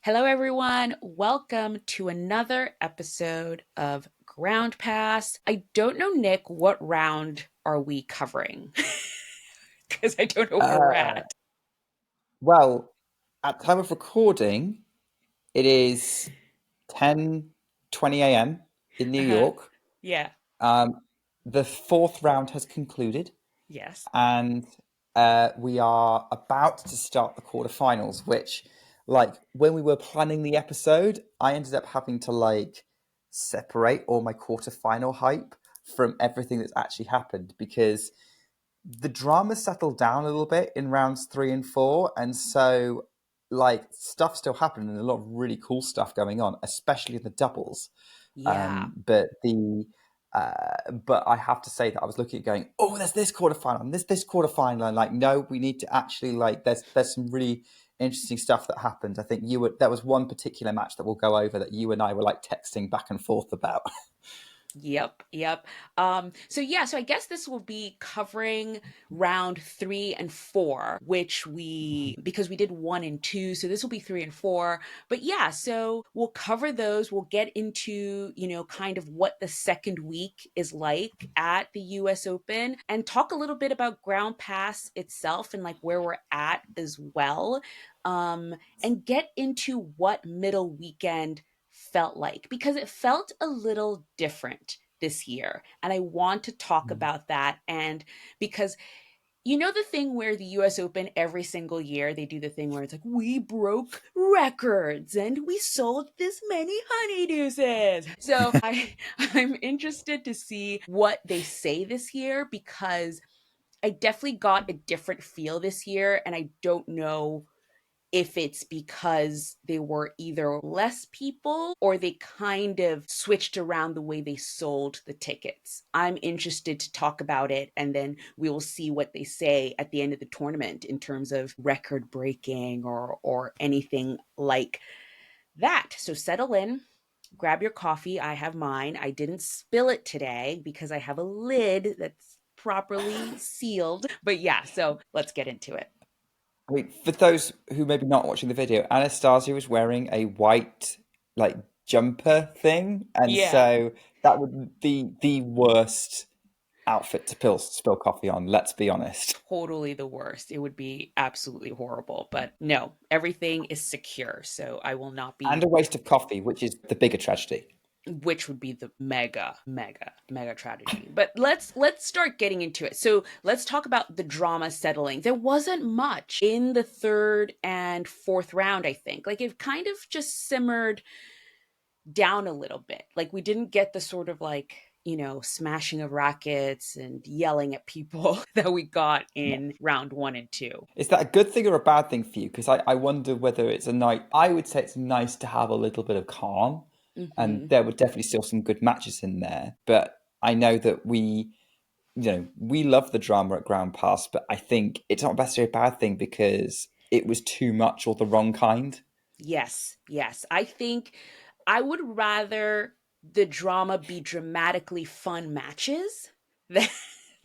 Hello, everyone. Welcome to another episode of Ground Pass. I don't know, Nick, what round are we covering? Because I don't know where we're Uh, at. well, at time of recording, it is 10:20 a.m. in New Uh-huh. York. Yeah. Um, the fourth round has concluded, Yes. and we are about to start the quarterfinals. Which, like, when we were planning the episode, I ended up having to separate all my quarterfinal hype from everything that's actually happened because the drama settled down a little bit in rounds 3 and 4, and so stuff still happening and a lot of really cool stuff going on, especially in the doubles. Yeah. But I have to say that I was looking at going, oh, there's this quarterfinal and this quarterfinal, and no, we need to actually there's some really interesting stuff that happened. I think there was one particular match that we'll go over that you and I were texting back and forth about. Yep. So I guess this will be covering round 3 and 4, which because we did 1 and 2, so this will be 3 and 4. But yeah, so we'll cover those. We'll get into, kind of what the second week is like at the US Open and talk a little bit about Ground Pass itself and like where we're at as well. And get into what middle weekend felt like because it felt a little different this year. And I want to talk about that. And because the thing where the US Open every single year they do the thing where it's like, we broke records and we sold this many honeydeuces. So I'm interested to see what they say this year because I definitely got a different feel this year. And I don't know if it's because they were either less people or they kind of switched around the way they sold the tickets. I'm interested to talk about it, and then we will see what they say at the end of the tournament in terms of record breaking or anything like that. So settle in, grab your coffee. I have mine. I didn't spill it today because I have a lid that's properly sealed. But yeah, so let's get into it. I mean, for those who maybe not watching the video, Anastasia was wearing a white like jumper thing, and Yeah. so that would be the worst outfit to spill coffee on. Let's be honest. Totally the worst. It would be absolutely horrible. But no, everything is secure. So I will not And be, a waste of coffee, which is the bigger tragedy. which would be the mega tragedy. But let's start getting into it. So let's talk about the drama settling. There wasn't much in the third and fourth round, I think. Like it kind of just simmered down a little bit. Like we didn't get the sort of like, smashing of rackets and yelling at people that we got in round 1 and 2. Is that a good thing or a bad thing for you? Because I wonder whether it's a night. I would say it's nice to have a little bit of calm, and Hmm. there were definitely still some good matches in there. But I know that we love the drama at Ground Pass, but I think it's not necessarily a bad thing because it was too much or the wrong kind. Yes. I think I would rather the drama be dramatically fun matches than,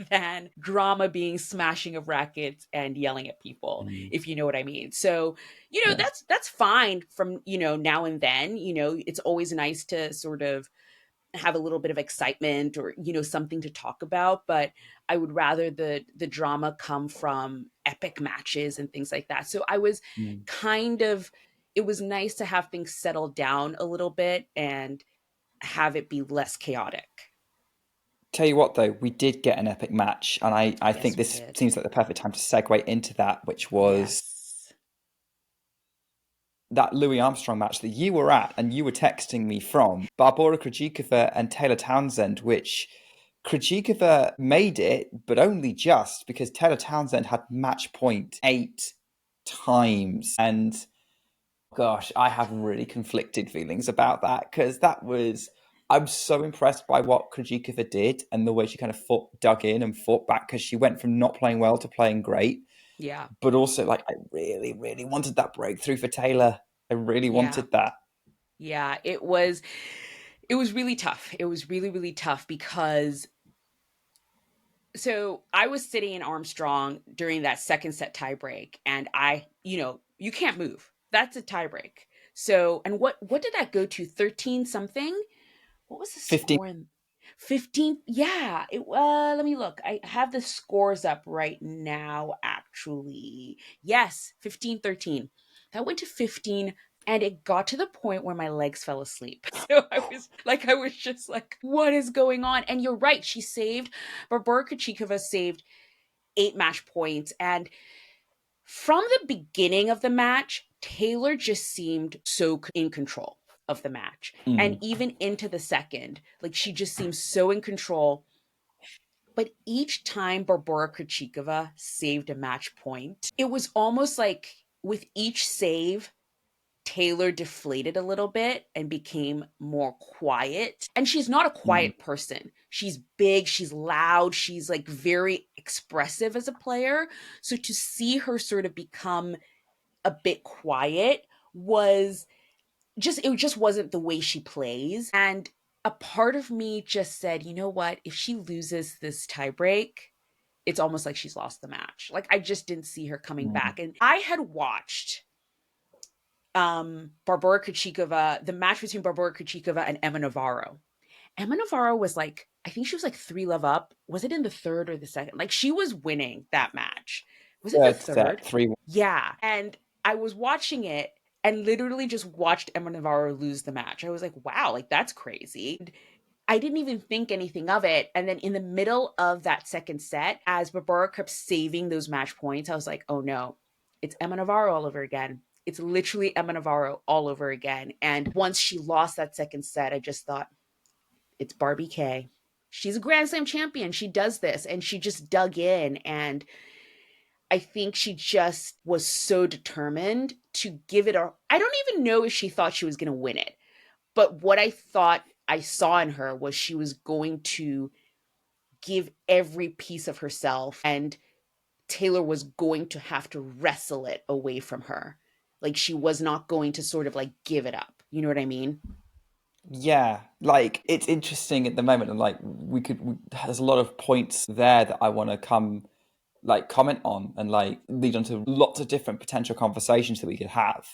than drama being smashing of rackets and yelling at people, Mm. if you know what I mean. So, Yeah. that's fine from, now and then. It's always nice to sort of have a little bit of excitement or something to talk about, but I would rather the drama come from epic matches and things like that. So I was Mm. kind of it was nice to have things settle down a little bit and have it be less chaotic. Tell you what, though, we did get an epic match, and I think Yes, we this did. seems like the perfect time to segue into that, which was Yes. that Louis Armstrong match that you were at and you were texting me from Barbora Krejčíková and Taylor Townsend, which Krejčíková made it, but only just because Taylor Townsend had match point 8 times. And gosh, I have really conflicted feelings about that because I'm so impressed by what Krejčíková did and the way she kind of dug in and fought back because she went from not playing well to playing great. Yeah. But also, I really, really wanted that breakthrough for Taylor. I really Yeah. wanted that. Yeah, it was really tough. It was really really tough because so I was sitting in Armstrong during that second set tiebreak, and you can't move. That's a tiebreak. So, and what did that go to? 13 something? What was the 15. score in 15? Yeah, it let me look. I have the scores up right now actually. Yes, 15-13. That went to 15 and it got to the point where my legs fell asleep. So I was just like, what is going on? And you're right, she saved Barbora Krejčíková saved 8 match points. And from the beginning of the match, Taylor just seemed so in control of the match. And Mm. even into the second, like she just seems so in control. But each time Barbora Krejčíková saved a match point, it was almost like with each save, Taylor deflated a little bit and became more quiet. And she's not a Mm. quiet person. She's big, she's loud, she's like very expressive as a player. So to see her sort of become a bit quiet was it just wasn't the way she plays. And a part of me just said, you know what? If she loses this tiebreak, it's almost like she's lost the match. Like I just didn't see her coming Mm. back. And I had watched Barbora Krejčíková, the match between Barbora Krejčíková and Emma Navarro. Emma Navarro was like, I think she was like 3 love up. Was it in the third or the second? Like she was winning that match. Was it the Third third? set, 3-1. Yeah. And I was watching it and literally just watched Emma Navarro lose the match. I was like, wow, like that's crazy. I didn't even think anything of it. And then in the middle of that second set, as Barbora kept saving those match points, I was like, oh no, it's Emma Navarro all over again. It's literally Emma Navarro all over again. And once she lost that second set, I just thought, it's Barbie K. She's a Grand Slam champion. She does this. And she just dug in. And I think she just was so determined to give it a. I don't even know if she thought she was going to win it. But what I thought I saw in her was she was going to give every piece of herself. And Taylor was going to have to wrestle it away from her. Like she was not going to sort of like give it up. You know what I mean? Yeah, like it's interesting at the moment, and like there's a lot of points there that I want to comment on and like lead on to lots of different potential conversations that we could have.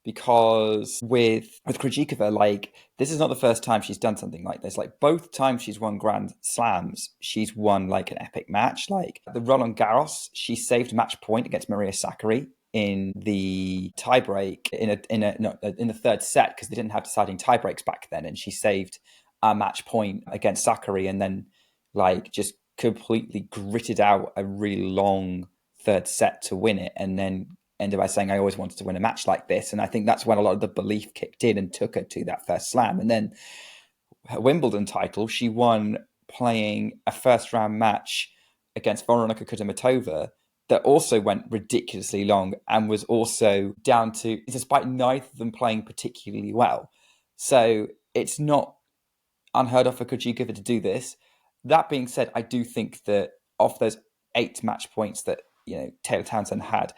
Because with Krejčíková, like this is not the first time she's done something like this. Like both times she's won Grand Slams, she's won like an epic match. Like the Roland Garros, she saved match point against Maria Sakkari in the tiebreak in the third set because they didn't have deciding tiebreaks back then, and she saved a match point against Sakkari and then like just completely gritted out a really long third set to win it, and then ended by saying I always wanted to win a match like this. And I think that's when a lot of the belief kicked in and took her to that first slam. And then her Wimbledon title, she won playing a first round match against Veronika Kudermetova that also went ridiculously long and was also down to, despite neither of them playing particularly well. So it's not unheard of for Krejčíková to do this. That being said, I do think that of those 8 match points that Taylor Townsend had,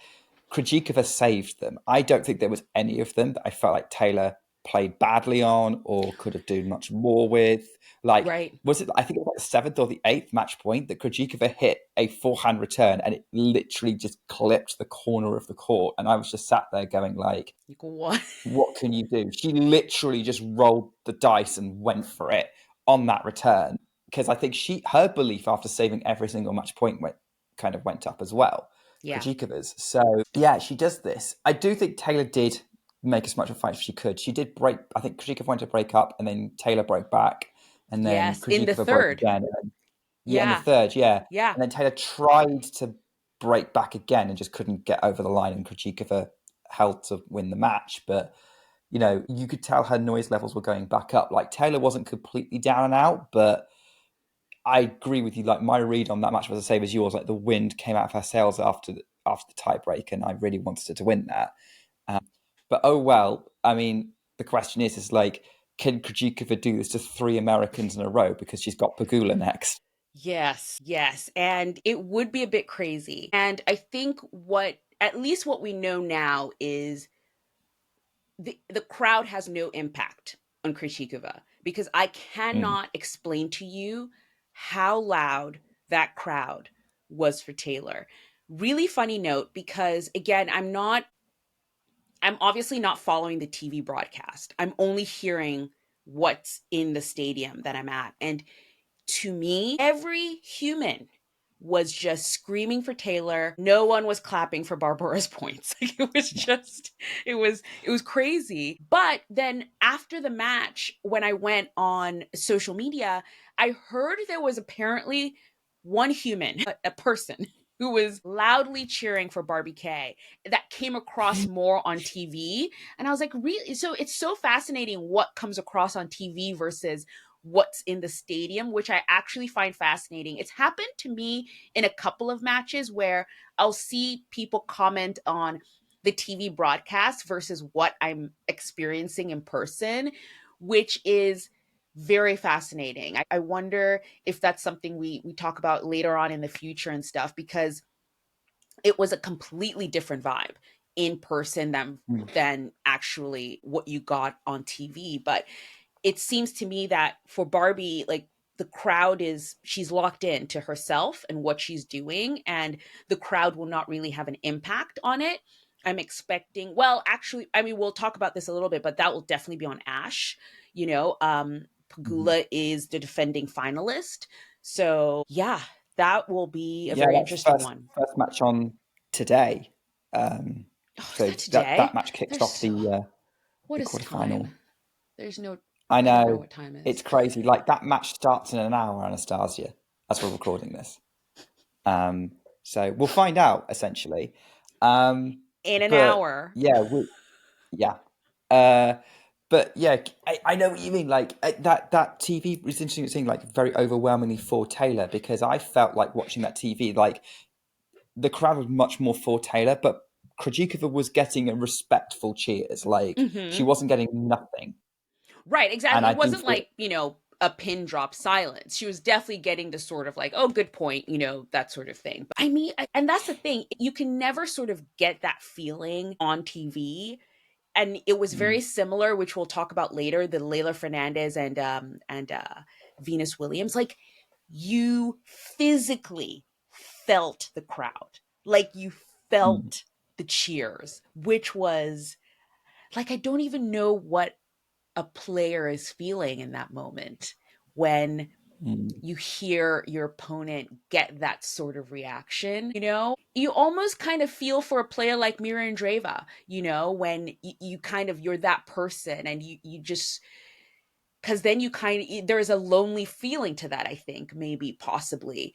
Krejčíková saved them. I don't think there was any of them that I felt like Taylor played badly on or could have done much more with. Like, right. was it? I think it was like the 7th or the 8th match point that Krejčíková hit a forehand return and it literally just clipped the corner of the court, and I was just sat there going like, What? what can you do? She literally just rolled the dice and went for it on that return, because I think her belief after saving every single match point went up as well. Yeah. Krejčíková's. So yeah, she does this. I do think Taylor did make as much of a fight as she could. She did break. I think Krejčíková went to break up, and then Taylor broke back, and then Yes. In the Krejčíková broke third. again. And then, in the Yeah. third, yeah. Yeah. And then Taylor tried to break back again and just couldn't get over the line, and Krejčíková held to win the match. But you could tell her noise levels were going back up. Like Taylor wasn't completely down and out, but I agree with you. Like my read on that match was the same as yours. Like the wind came out of her sails after the tiebreak, and I really wanted her to win that. But oh well. I mean, the question is like, can Krejčíková do this to 3 Americans in a row because she's got Pegula next? Yes. Yes. And it would be a bit crazy. And I think at least what we know now is the crowd has no impact on Krejčíková, because I cannot explain to you how loud that crowd was for Taylor. Really funny note, because again, I'm not I'm obviously not following the TV broadcast. I'm only hearing what's in the stadium that I'm at. And to me, every human was just screaming for Taylor. No one was clapping for Barbora's points. Like it was crazy. But then after the match, when I went on social media, I heard there was apparently one human, a person who was loudly cheering for Barbie K that came across more on TV. And I was like, really? So it's so fascinating what comes across on TV versus what's in the stadium, which I actually find fascinating. It's happened to me in a couple of matches where I'll see people comment on the TV broadcast versus what I'm experiencing in person, which is very fascinating. I wonder if that's something we talk about later on in the future and stuff, because it was a completely different vibe in person than actually what you got on TV. But it seems to me that for Barbie, like the crowd she's locked in to herself and what she's doing, and the crowd will not really have an impact on it. I'm expecting, well, actually, I mean, we'll talk about this a little bit, but that will definitely be on Ashe. Pagula is the defending finalist. So yeah, that will be a Yeah, very that's interesting one. first match on today. Oh, is So that today? that match kicks There's off so, what the is quarterfinal. time? There's no, I I don't know know, what time it's is. crazy. Like that match starts in an hour, Anastasia, as we're recording this. So we'll find out essentially. In an But hour. yeah, yeah. Uh, but yeah, I know what you mean. Like that TV was interesting seeing like very overwhelmingly for Taylor, because I felt like watching that TV, like the crowd was much more for Taylor, but Krejčíková was getting a respectful cheers. Like she Hmm. wasn't getting nothing, Right, and exactly. I It do wasn't feel. like, a pin drop silence. She was definitely getting to sort of like, oh, good point, that sort of thing. But I mean, and that's the thing, you can never sort of get that feeling on TV. And it was very similar, which we'll talk about later, the Layla Fernandez and Venus Williams. Like you physically felt the crowd, like you Mm, felt the cheers, which was like, I don't even know what a player is feeling in that moment when mm, you hear your opponent get that sort of reaction. You almost kind of feel for a player like Mira Andreeva, when you kind of, you're that person, and you just, because then you kind of, there's a lonely feeling to that, I think, maybe possibly,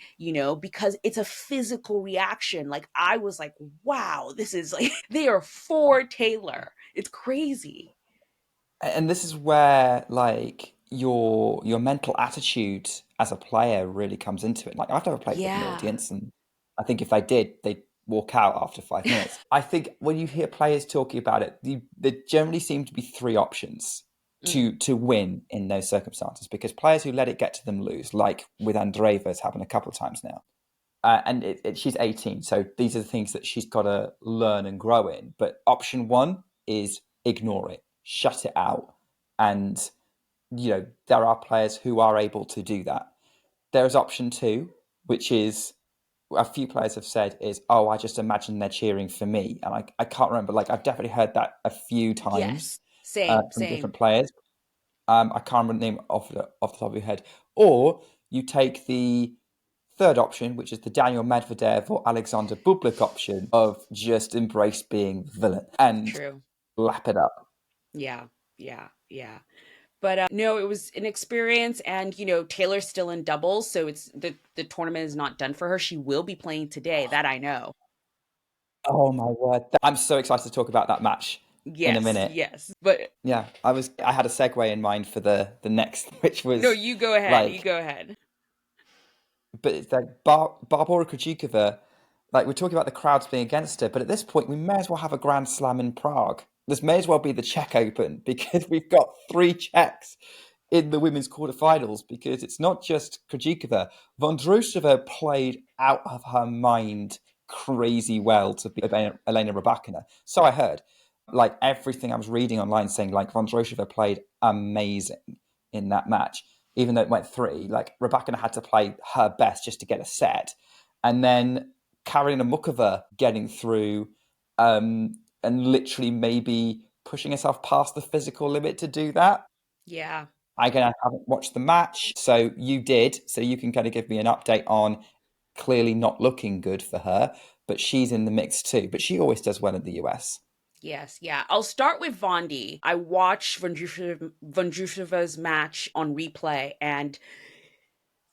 because it's a physical reaction. Like I was like, wow, this is like they are for Taylor. It's crazy. and this is where like your mental attitude as a player really comes into it. Like I've never played with an Yeah. audience, and I think if they did, they'd walk out after 5 minutes. I think when you hear players talking about it, there generally seem to be three options Mm. to win in those circumstances, because players who let it get to them lose, like with Andreeva, it's happened a couple of times now. And she's 18, so these are the things that she's got to learn and grow in. But option one is ignore it, shut it out, and there are players who are able to do that. There's option two, which is a few players have said is, oh, I just imagine they're cheering for me, and I can't remember. Like I've definitely heard that a few times Yes. Same, from different same. players. I can't remember the name off the top of your head. Or you take the third option, which is the Daniel Medvedev or Alexander Bublik option of just embrace being the villain and True. lap it up. Yeah. Yeah. Yeah. But no, it was an experience, and Taylor's still in doubles, so it's the tournament is not done for her. She will be playing today, that I know. Oh my word! I'm so excited to talk about that match in a Yes, minute. yes. But Yeah, I had a segue in mind for the next, which no, was you go ahead. You like, go ahead. but it's like Barbora Krejčíková. Like we're talking about the crowds being against her, but at this point we may as well have a Grand Slam in Prague. This may as well be the Czech Open, because we've got three Czechs in the women's quarterfinals, because it's not just Krejčíková. Vondrousova played out of her mind crazy well to beat Elena Rybakina. So I heard. Like everything I was reading online saying like Vondrousova played amazing in that match, even though it went three. Like Rybakina had to play her best just to get a set. And then Karina Mukova getting through. and literally maybe pushing herself past the physical limit to do that. Yeah. Again, I haven't watched the match, so you did. So you can kind of give me an update on clearly not looking good for her, but she's in the mix too. But she always does well in the US. Yes, yeah. I'll start with Vondi. I watched Vondrushovan's match on replay, and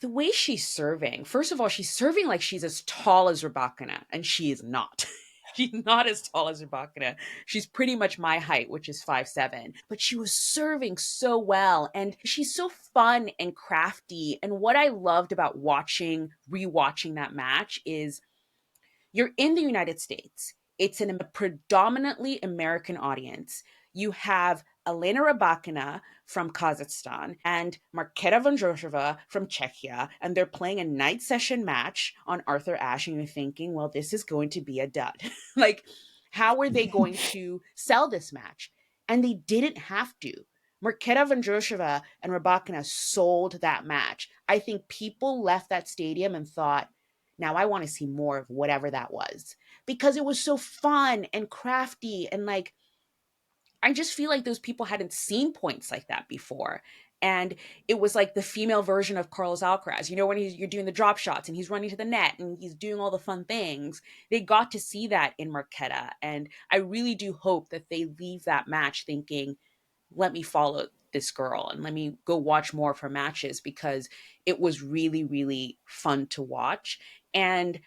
the way she's serving, first of all, she's serving like she's as tall as Rybakina, and she is not. She's not as tall as Rybakina. She's pretty much my height, which is 5'7". But she was serving so well, and she's so fun and crafty. And what I loved about rewatching that match is you're in the United States. It's in a predominantly American audience. You have Elena Rybakina from Kazakhstan and Marketa Vondrousova from Czechia, and they're playing a night session match on Arthur Ashe, and you're thinking, well, this is going to be a dud. Like, how are they going to sell this match? And they didn't have to. Marketa Vondrousova and Rybakina sold that match. I think people left that stadium and thought, now I want to see more of whatever that was, because it was so fun and crafty, and like I just feel like those people hadn't seen points like that before. And it was like the female version of Carlos Alcaraz. You know, when you're doing the drop shots and he's running to the net and he's doing all the fun things. They got to see that in Marketa. And I really do hope that they leave that match thinking, let me follow this girl and let me go watch more of her matches, because it was really, really fun to watch. And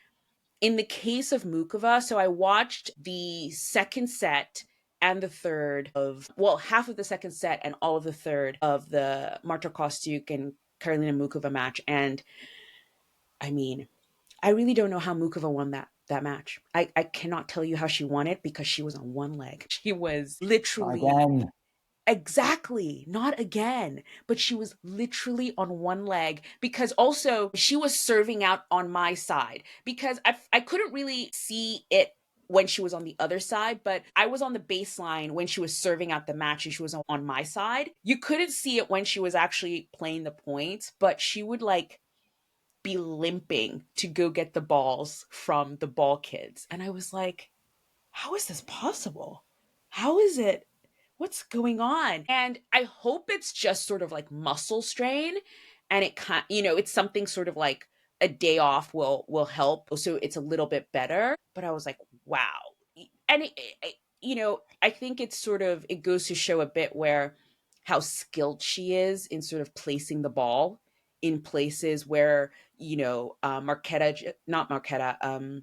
in the case of Mukova, so I watched the second set and the third of, well, half of the second set and all of the third of the Marta Kostyuk and Karolina Mukova match. And I mean, I really don't know how Mukova won that match. I cannot tell you how she won it, because she was on one leg. She was literally Again. exactly, not again, but she was literally on one leg, because also she was serving out on my side, because I couldn't really see it when she was on the other side, but I was on the baseline when she was serving out the match and she was on my side. You couldn't see it when she was actually playing the points, but she would like be limping to go get the balls from the ball kids. And I was like, how is this possible? How is it? What's going on? And I hope it's just sort of like muscle strain, and it kind, it's something sort of like a day off will help, so it's a little bit better. But I was like, wow. And I think it's sort of, it goes to show a bit where how skilled she is in sort of placing the ball in places where Marketa, not Marketa,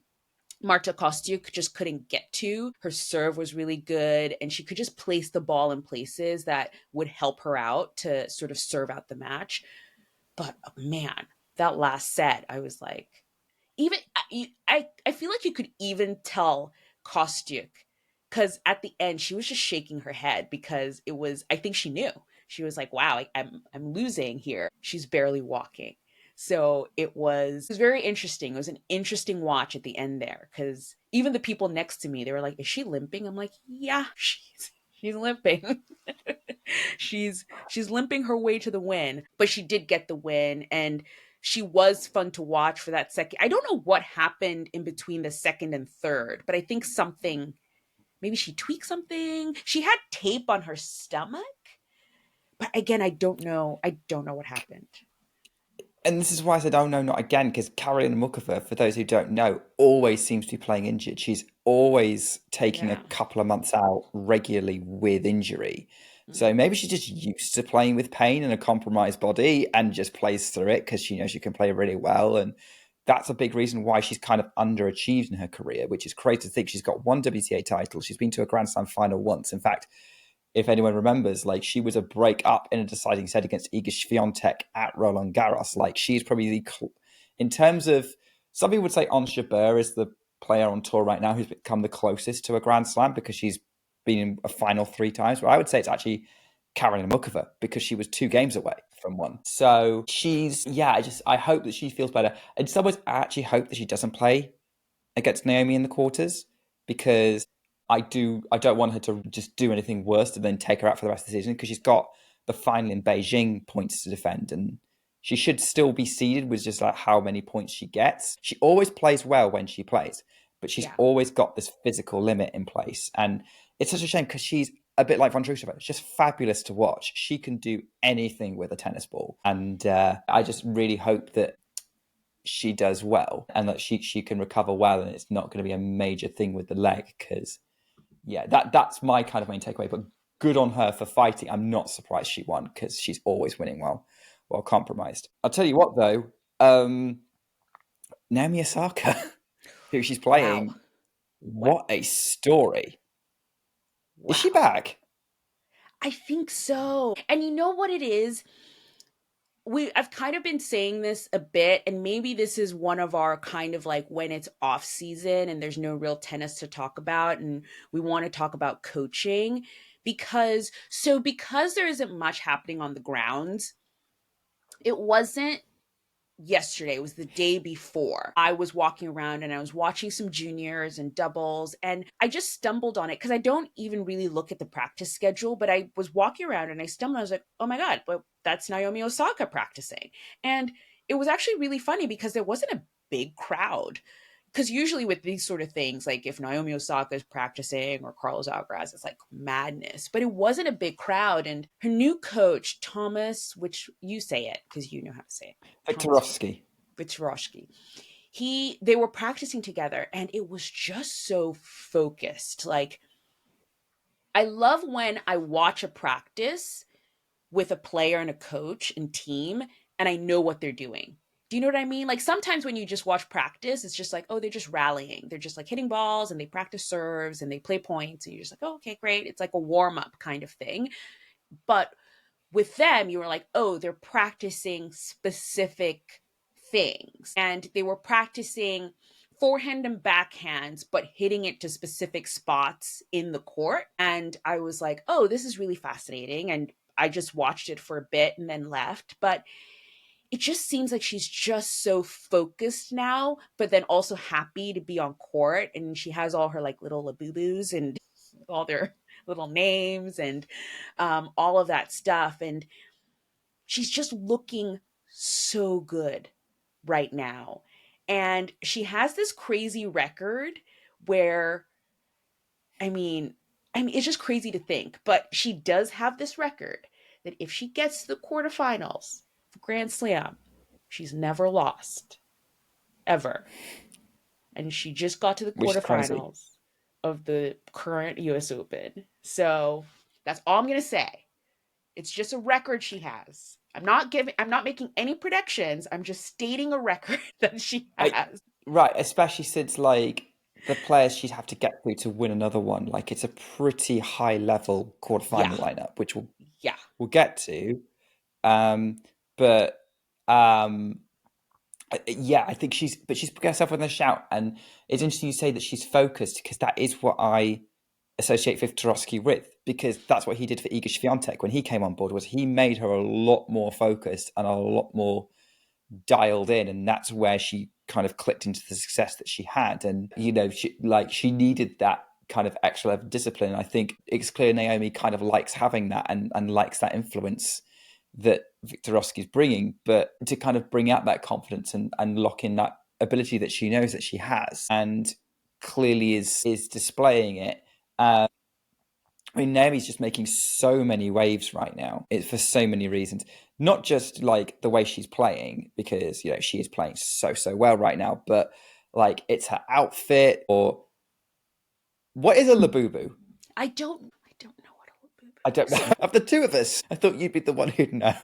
Marta Kostyuk just couldn't get to. Her serve was really good, and she could just place the ball in places that would help her out to sort of serve out the match. But man, that last set, I was like, even I feel like you could even tell Kostyuk, because at the end she was just shaking her head, because it was, I think she knew, she was like, wow, I'm losing here. She's barely walking. So it was very interesting. It was an interesting watch at the end there, because even the people next to me, they were like, is she limping? I'm like, yeah, she's limping. She's limping her way to the win, but she did get the win, and she was fun to watch for that second. I don't know what happened in between the second and third, but I think something, maybe she tweaked something. She had tape on her stomach, but again, I don't know. I don't know what happened. And this is why I said, oh no, not again, because Karolina Mukova, for those who don't know, always seems to be playing injured. She's always taking a Yeah. couple of months out regularly with injury. Mm. So maybe she's just used to playing with pain and a compromised body and just plays through it because she knows she can play really well. And that's a big reason why she's kind of underachieved in her career, which is crazy to think. She's got one WTA title. She's been to a Grand Slam final once. In fact, if anyone remembers, like she was a break up in a deciding set against Iga Swiatek at Roland Garros. Like she's probably in terms of, some people would say Ons Jabeur is the player on tour right now who's become the closest to a Grand Slam because she's been in a final 3 times. But I would say it's actually Karolina Mukova because she was 2 games away from one. So she's, yeah, I hope that she feels better. In some ways, I actually hope that she doesn't play against Naomi in the quarters because I don't want her to just do anything worse and then take her out for the rest of the season because she's got the final in Beijing points to defend and she should still be seeded with just like how many points she gets. She always plays well when she plays, but she's Yeah. always got this physical limit in place. And it's such a shame because she's a bit like Vondrousova. It's just fabulous to watch. She can do anything with a tennis ball. And I just really hope that she does well and that she can recover well, and it's not going to be a major thing with the leg, because that's my kind of main takeaway. But good on her for fighting. I'm not surprised she won, because she's always winning well compromised. I'll tell you what though, Naomi Osaka, who she's playing, Wow. what a story. Wow. Is she back? I think so. And you know what it is? I've kind of been saying this a bit, and maybe this is one of our kind of like when it's off season and there's no real tennis to talk about, and we want to talk about coaching because there isn't much happening on the grounds. It wasn't yesterday, it was the day before. I was walking around and I was watching some juniors and doubles, and I just stumbled on it because I don't even really look at the practice schedule, but I was walking around and I stumbled. I was like, oh my God, well, that's Naomi Osaka practicing. And it was actually really funny because there wasn't a big crowd. Because usually with these sort of things, like if Naomi Osaka is practicing or Carlos Alcaraz, it's like madness. But it wasn't a big crowd. And her new coach, Thomas, which you say it because you know how to say it. Viktorovsky. Victorowski. They were practicing together and it was just so focused. Like, I love when I watch a practice with a player and a coach and team and I know what they're doing. Do you know what I mean? Like sometimes when you just watch practice, it's just like, oh, they're just rallying. They're just like hitting balls and they practice serves and they play points. And you're just like, oh, okay, great. It's like a warm up kind of thing. But with them, you were like, oh, they're practicing specific things. And they were practicing forehand and backhands, but hitting it to specific spots in the court. And I was like, oh, this is really fascinating. And I just watched it for a bit and then left. But it just seems like she's just so focused now, but then also happy to be on court. And she has all her like little labubus and all their little names and all of that stuff. And she's just looking so good right now. And she has this crazy record where, I mean, it's just crazy to think, but she does have this record that if she gets to the quarterfinals for Grand Slam, she's never lost, ever. And she just got to the Which is crazy. quarterfinals of the current US Open. So that's all I'm going to say. It's just a record she has. I'm not making any predictions. I'm just stating a record that she has. Right, especially since like the players she'd have to get through to win another one, like it's a pretty high level Yeah. quarterfinal lineup, which Yeah. we'll get to. But yeah, I think she's put herself within a shout, and it's interesting you say that she's focused, because that is what I associate Viktorovsky with, because that's what he did for Iga Swiatek when he came on board, was he made her a lot more focused and a lot more dialed in, and that's where she kind of clicked into the success that she had. And you know, she needed that kind of extra level of discipline. I think it's clear Naomi kind of likes having that and likes that influence that Viktorovsky's bringing, but to kind of bring out that confidence and lock in that ability that she knows that she has and clearly is displaying it. I mean, Naomi's just making so many waves right now. It's for so many reasons, not just like the way she's playing, because you know she is playing so well right now, but like it's her outfit. Or what is a labubu? I don't know what a labubu I don't know. Of the two of us, I thought you'd be the one who'd know.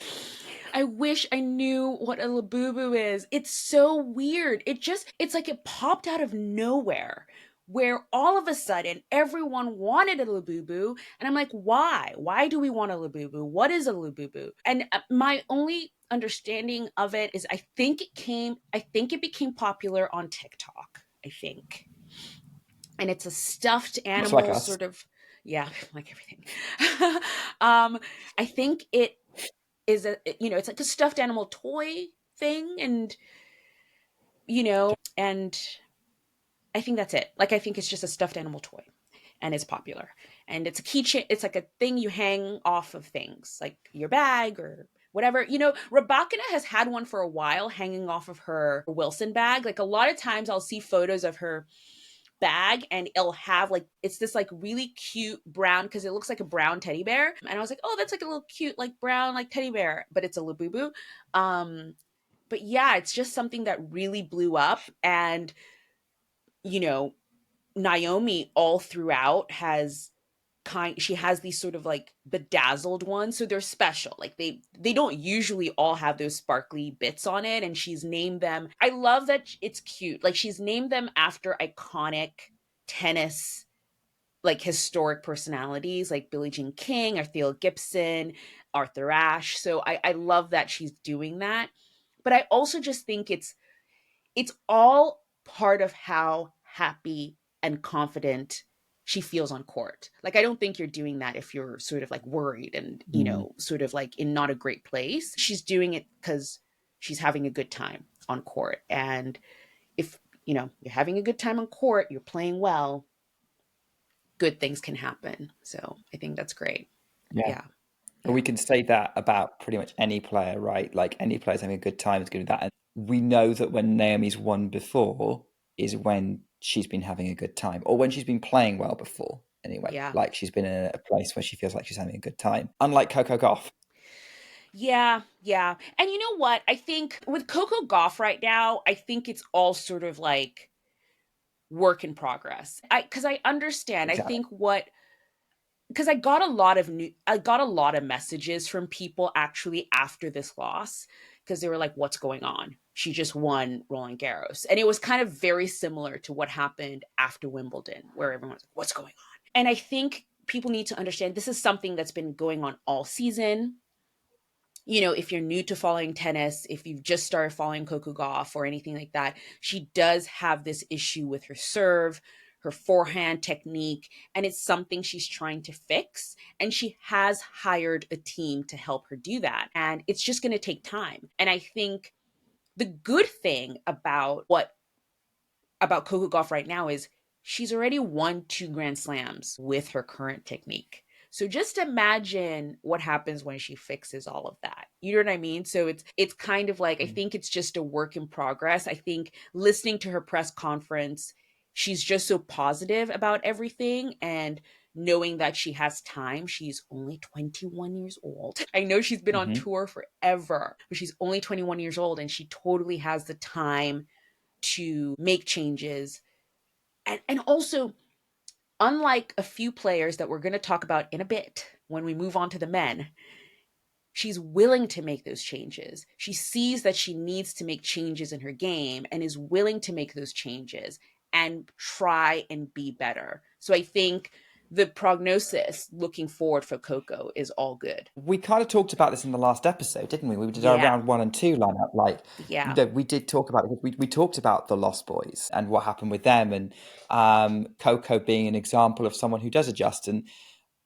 I wish I knew what a labubu is. It's so weird. It's like it popped out of nowhere, where all of a sudden everyone wanted a labubu. And I'm like, why? Why do we want a labubu? What is a labubu? And my only understanding of it is I think it became popular on TikTok, I think. And it's a stuffed Much like animal us. sort of, yeah, like everything. I think it is it's like a stuffed animal toy thing, and and I think that's it. Like I think it's just a stuffed animal toy, and it's popular, and it's a keychain. It's like a thing you hang off of things, like your bag or whatever. Rybakina has had one for a while, hanging off of her Wilson bag. Like a lot of times, I'll see photos of her bag and it'll have like, it's this like really cute brown, because it looks like a brown teddy bear. And I was like, oh, that's like a little cute, like brown, like teddy bear, but it's a Labubu. But yeah, it's just something that really blew up. And, you know, Naomi all throughout she has these sort of like bedazzled ones, so they're special. Like they don't usually all have those sparkly bits on it, and she's named them. I love that it's cute. Like she's named them after iconic tennis, like historic personalities like Billie Jean King, Arthur Gibson, Arthur Ashe. So I love that she's doing that. But I also just think it's all part of how happy and confident she feels on court. Like, I don't think you're doing that if you're sort of like worried and, sort of like in not a great place. She's doing it because she's having a good time on court. And if, you're having a good time on court, you're playing well, good things can happen. So I think that's great. Yeah. But we can say that about pretty much any player, right? Like any player's having a good time is good at that. And we know that when Naomi's won before is when she's been having a good time, or when she's been playing well before anyway. Yeah. Like she's been in a place where she feels like she's having a good time. Unlike Coco Gauff. Yeah. And you know what? I think with Coco Gauff right now, I think it's all sort of like work in progress. Because I understand. Exactly. I think because I got a lot of messages from people actually after this loss, because they were like, what's going on? She just won Roland Garros. And it was kind of very similar to what happened after Wimbledon, where everyone was like, what's going on? And I think people need to understand this is something that's been going on all season. If you're new to following tennis, if you've just started following Coco Gauff or anything like that, she does have this issue with her serve, her forehand technique, and it's something she's trying to fix. And she has hired a team to help her do that. And it's just going to take time. And I think the good thing about Coco Gauff right now is she's already won 2 Grand Slams with her current technique. So just imagine what happens when she fixes all of that. You know what I mean? So it's kind of like, I think it's just a work in progress. I think listening to her press conference, she's just so positive about everything, and knowing that she has time. She's only 21 years old. I know she's been on tour forever, but she's only 21 years old, and she totally has the time to make changes. And also, unlike a few players that we're going to talk about in a bit when we move on to the men, she's willing to make those changes. She sees that she needs to make changes in her game and is willing to make those changes and try and be better. So I think the prognosis looking forward for Coco is all good. We kind of talked about this in the last episode, didn't we? We did our round 1 and 2 lineup. We did talk about it. We talked about the Lost Boys and what happened with them, and Coco being an example of someone who does adjust. And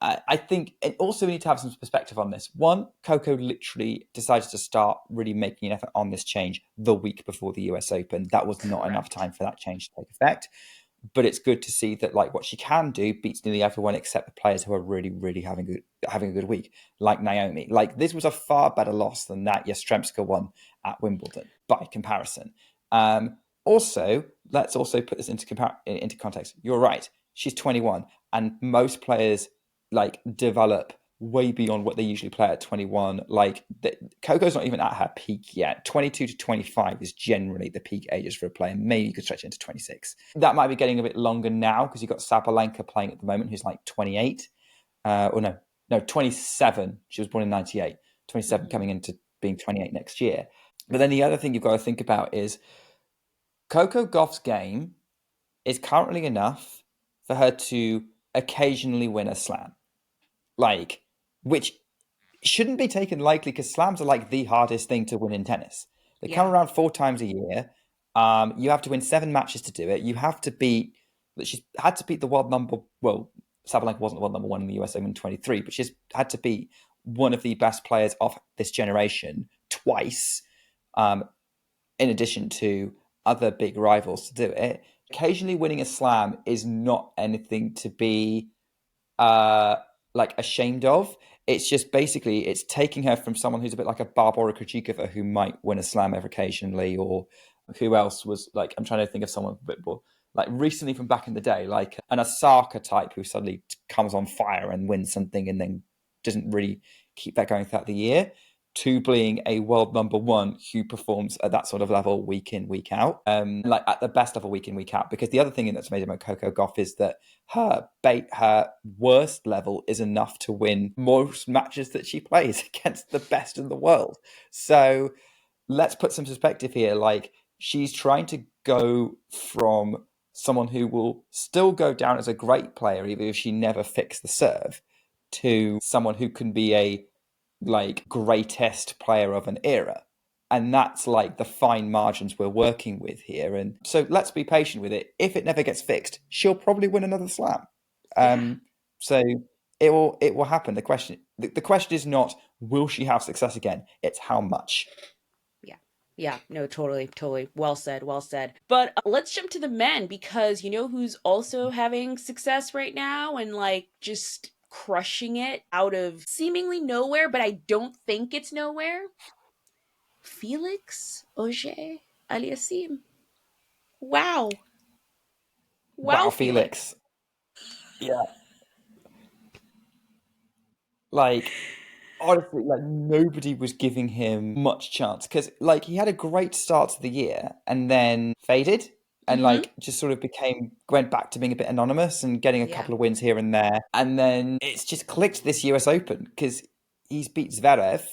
I think also we need to have some perspective on this. One, Coco literally decided to start really making an effort on this change the week before the US Open. That was not enough time for that change to take effect. But it's good to see that like what she can do beats nearly everyone except the players who are really, really having a good week, like Naomi. Like this was a far better loss than that Yastremska won at Wimbledon by comparison. Also, let's also put this into context. You're right. She's 21, and most players like develop way beyond what they usually play at 21. Like Coco's not even at her peak yet. 22 to 25 is generally the peak ages for a player. Maybe you could stretch it into 26. That might be getting a bit longer now because you've got Sabalenka playing at the moment, who's like 28. 27. She was born in 98. 27 coming into being 28 next year. But then the other thing you've got to think about is Coco Gauff's game is currently enough for her to occasionally win a slam. Like, which shouldn't be taken lightly because slams are like the hardest thing to win in tennis. They come around 4 times a year. You have to win 7 matches to do it. You have to beat, she's had to beat the world number, well, Sabalenka wasn't the world number 1 in the US Open 23, but she's had to beat one of the best players of this generation twice, in addition to other big rivals to do it. Occasionally winning a slam is not anything to be like ashamed of. It's just basically it's taking her from someone who's a bit like a Barbora Krejčíková who might win a slam ever occasionally, or who else was like, I'm trying to think of someone a bit more like recently from back in the day, like an Osaka type who suddenly comes on fire and wins something and then doesn't really keep that going throughout the year, to being a world number one who performs at that sort of level week in, week out, like at the best level week in, week out. Because the other thing that's amazing about Coco Gauff is that her worst level is enough to win most matches that she plays against the best in the world. So let's put some perspective here. Like, she's trying to go from someone who will still go down as a great player, even if she never fixed the serve, to someone who can be a like greatest player of an era. And that's like the fine margins we're working with here. And so let's be patient with it. If it never gets fixed, she'll probably win another slam. So it will happen. The question is not will she have success again? It's how much. Yeah, no, totally. Well said, well said. But let's jump to the men, because you know who's also having success right now and like just crushing it out of seemingly nowhere, but I don't think it's nowhere? Felix Auger-Aliassime. Wow. Wow, Wow, Felix. Felix. Yeah. Like, honestly, like nobody was giving him much chance because like he had a great start to the year and then faded and Mm-hmm. like just sort of went back to being a bit anonymous and getting a Yeah. couple of wins here and there. And then it's just clicked this US Open because he's beat Zverev,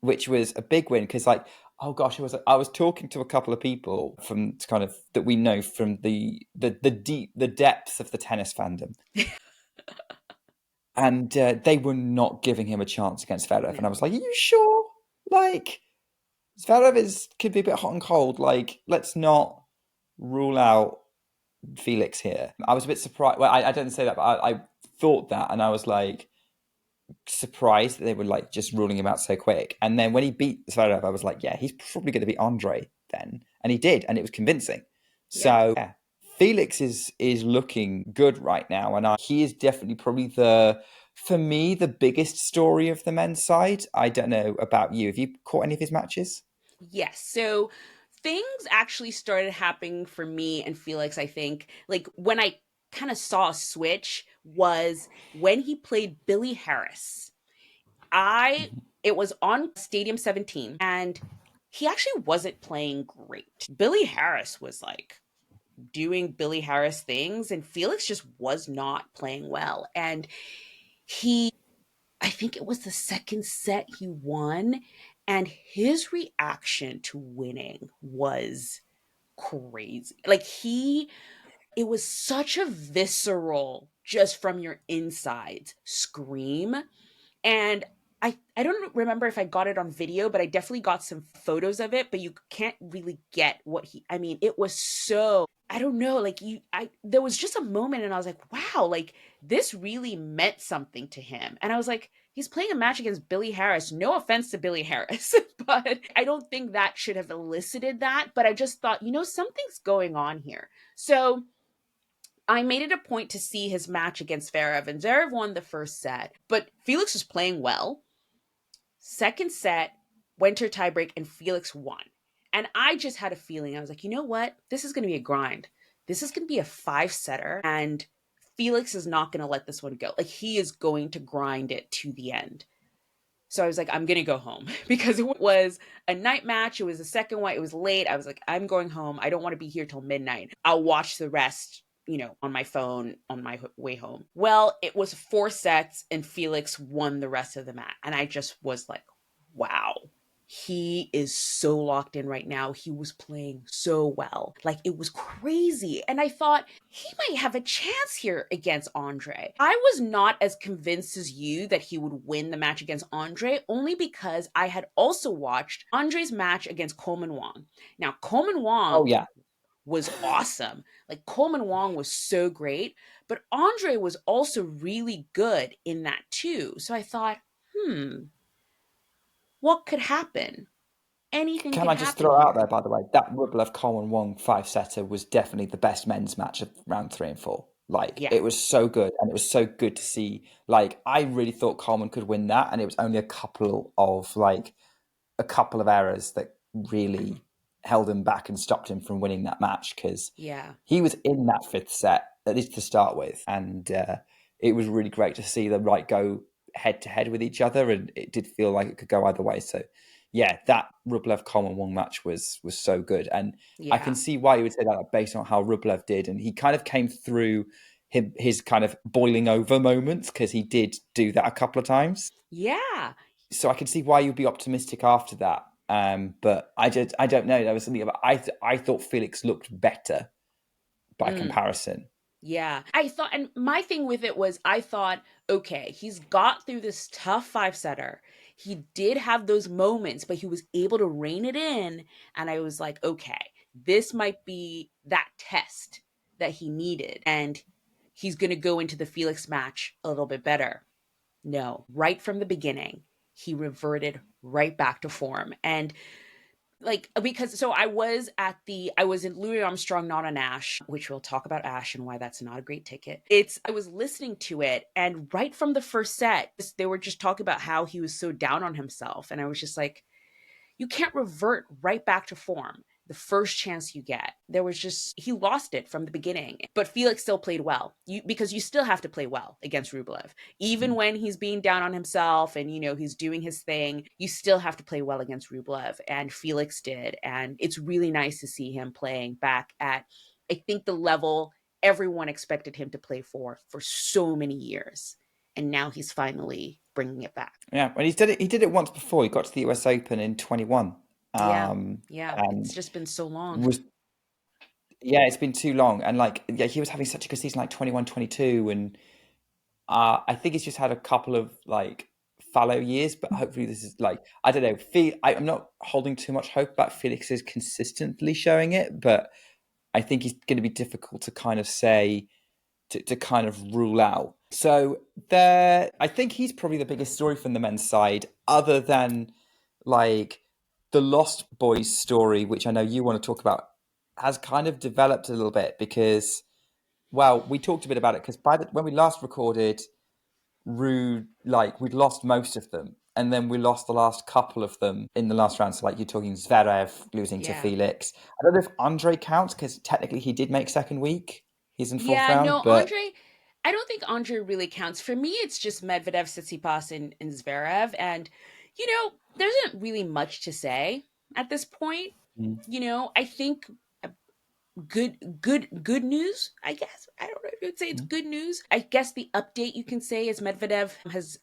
which was a big win because like, oh gosh, I was talking to a couple of people from kind of that we know from the depths of the tennis fandom. And they were not giving him a chance against Zverev. And I was No. like, are you sure? Like, Zverev could be a bit hot and cold. Like, let's not rule out Felix here. I was a bit surprised. Well, I didn't say that, but I thought that. And I was like, surprised that they were like just ruling him out so quick. And then when he beat Zverev, I was like, yeah, he's probably going to beat Andre then. And he did. And it was convincing. Yeah. So, yeah. Felix is looking good right now, and he is definitely probably for me the biggest story of the men's side. I don't know about you. Have you caught any of his matches? Yes. So things actually started happening for me and Felix, I think. Like when I kind of saw a switch was when he played Billy Harris. I It was on Stadium 17 and he actually wasn't playing great. Billy Harris was like doing Billy Harris things and Felix just was not playing well. And he I think it was the second set he won, and his reaction to winning was crazy. Like it was such a visceral, just from your insides scream. And I don't remember if I got it on video, but I definitely got some photos of it, but you can't really get what I mean, it was so, I don't know, like I there was just a moment and I was like, wow, like this really meant something to him. And I was like, he's playing a match against Billy Harris. No offense to Billy Harris, but I don't think that should have elicited that. But I just thought, something's going on here. So I made it a point to see his match against Zverev, and Zverev won the first set, but Felix was playing well. Second set, went to tiebreak, and Felix won. And I just had a feeling. I was like, you know what? This is going to be a grind. This is going to be a five-setter, and Felix is not going to let this one go. Like, he is going to grind it to the end. So I was like, I'm going to go home because it was a night match. It was the second one. It was late. I was like, I'm going home. I don't want to be here till midnight. I'll watch the rest, on my phone on my way home. Well, it was four sets and Felix won the rest of the match. And I just was like, wow, he is so locked in right now. He was playing so well. Like, it was crazy. And I thought he might have a chance here against Andre. I was not as convinced as you that he would win the match against Andre, only because I had also watched Andre's match against Coleman Wong. Now, Coleman Oh Wong yeah. was awesome. Like, Coleman Wong was so great, but Andre was also really good in that too. So I thought, what could happen? Anything Can could I just happen throw out here. there, by the way, that Rublev Coleman Wong five-setter was definitely the best men's match of round 3 and 4. Like, Yeah. it was so good, and it was so good to see. Like, I really thought Coleman could win that, and it was only a couple of errors that really held him back and stopped him from winning that match, because Yeah. he was in that fifth set, at least to start with. And it was really great to see them go head to head with each other. And it did feel like it could go either way. So yeah, that Rublev-Coleman Wong match was so good. And I can Yeah. see why you would say that based on how Rublev did. And he kind of came through his kind of boiling over moments, because he did do that a couple of times. Yeah. So I can see why you'd be optimistic after that. But I don't know. There was something about I thought Felix looked better by comparison. Yeah. I thought, and my thing with it was, I thought, okay, he's got through this tough five-setter. He did have those moments, but he was able to rein it in. And I was like, okay, this might be that test that he needed. And he's going to go into the Felix match a little bit better. No, right from the beginning, he reverted right back to form. And like, because so I was in Louis Armstrong, not on Ashe, which we'll talk about Ashe and why that's not a great ticket. I was listening to it, and right from the first set, they were just talking about how he was so down on himself. And I was just like, you can't revert right back to form the first chance you get. He lost it from the beginning. But Felix still played well, because you still have to play well against Rublev. Even when he's being down on himself and, he's doing his thing, you still have to play well against Rublev. And Felix did. And it's really nice to see him playing back at, I think, the level everyone expected him to play for so many years. And now he's finally bringing it back. Yeah, and he did it once before. He got to the US Open in 21. Yeah. And It's just been so long. It's been too long. And he was having such a good season, like 21, 22. And I think he's just had a couple of fallow years, but hopefully this is I don't know. I'm not holding too much hope about Felix's consistently showing it, but I think he's going to be difficult to kind of say, to kind of rule out. So I think he's probably the biggest story from the men's side, other than the Lost Boys story, which I know you want to talk about, has kind of developed a little bit, because, well, we talked a bit about it, because when we last recorded, we'd lost most of them, and then we lost the last couple of them in the last round. So you're talking Zverev losing to Felix. I don't know if Andre counts, because technically he did make second week. He's in fourth round, No, but I don't think Andre really counts. For me, it's just Medvedev, Tsitsipas, and Zverev. And, there isn't really much to say at this point. I think good news, I guess. I don't know if you'd say it's good news. I guess the update you can say is Medvedev has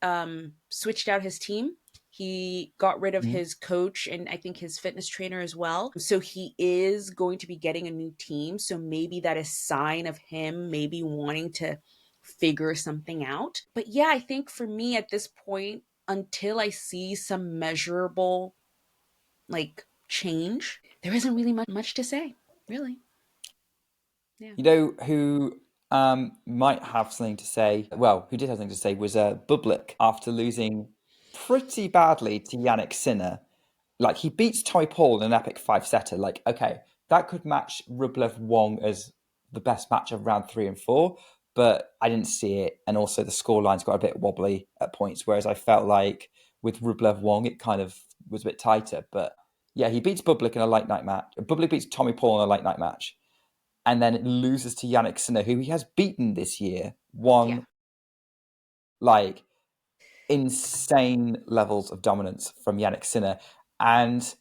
switched out his team. He got rid of his coach and I think his fitness trainer as well. So he is going to be getting a new team. So maybe that is a sign of him maybe wanting to figure something out. But yeah, I think for me at this point, until I see some measurable change, there isn't really much to say, really. Yeah. you know who might have something to say? Well, who did have something to say was Bublik, after losing pretty badly to Jannik Sinner. He beats Tommy Paul in an epic five-setter. Okay, that could match Rublev Wong as the best match of round 3 and 4, but I didn't see it. And also the scorelines got a bit wobbly at points, whereas I felt like with Rublev Wong, it kind of was a bit tighter. But yeah, he beats Bublik in a late night match. Bublik beats Tommy Paul in a late night match, and then it loses to Jannik Sinner, who he has beaten this year, won insane levels of dominance from Jannik Sinner. And,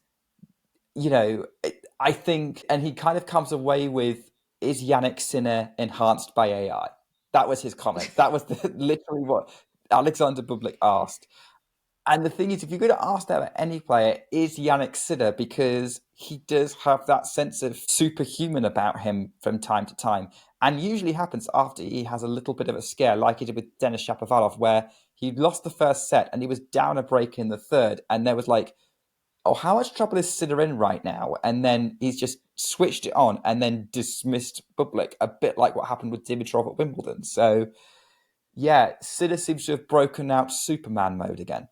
I think, and he kind of comes away with, is Jannik Sinner enhanced by AI? That was his comment. That was literally what Alexander Bublik asked. And the thing is, if you're going to ask that about any player, is Jannik Sinner, because he does have that sense of superhuman about him from time to time. And usually happens after he has a little bit of a scare, like he did with Denis Shapovalov, where he lost the first set and he was down a break in the third. And there was oh, how much trouble is Sinner in right now? And then he's just switched it on and then dismissed Bublik, a bit like what happened with Dimitrov at Wimbledon. So, yeah, Sinner seems to have broken out Superman mode again.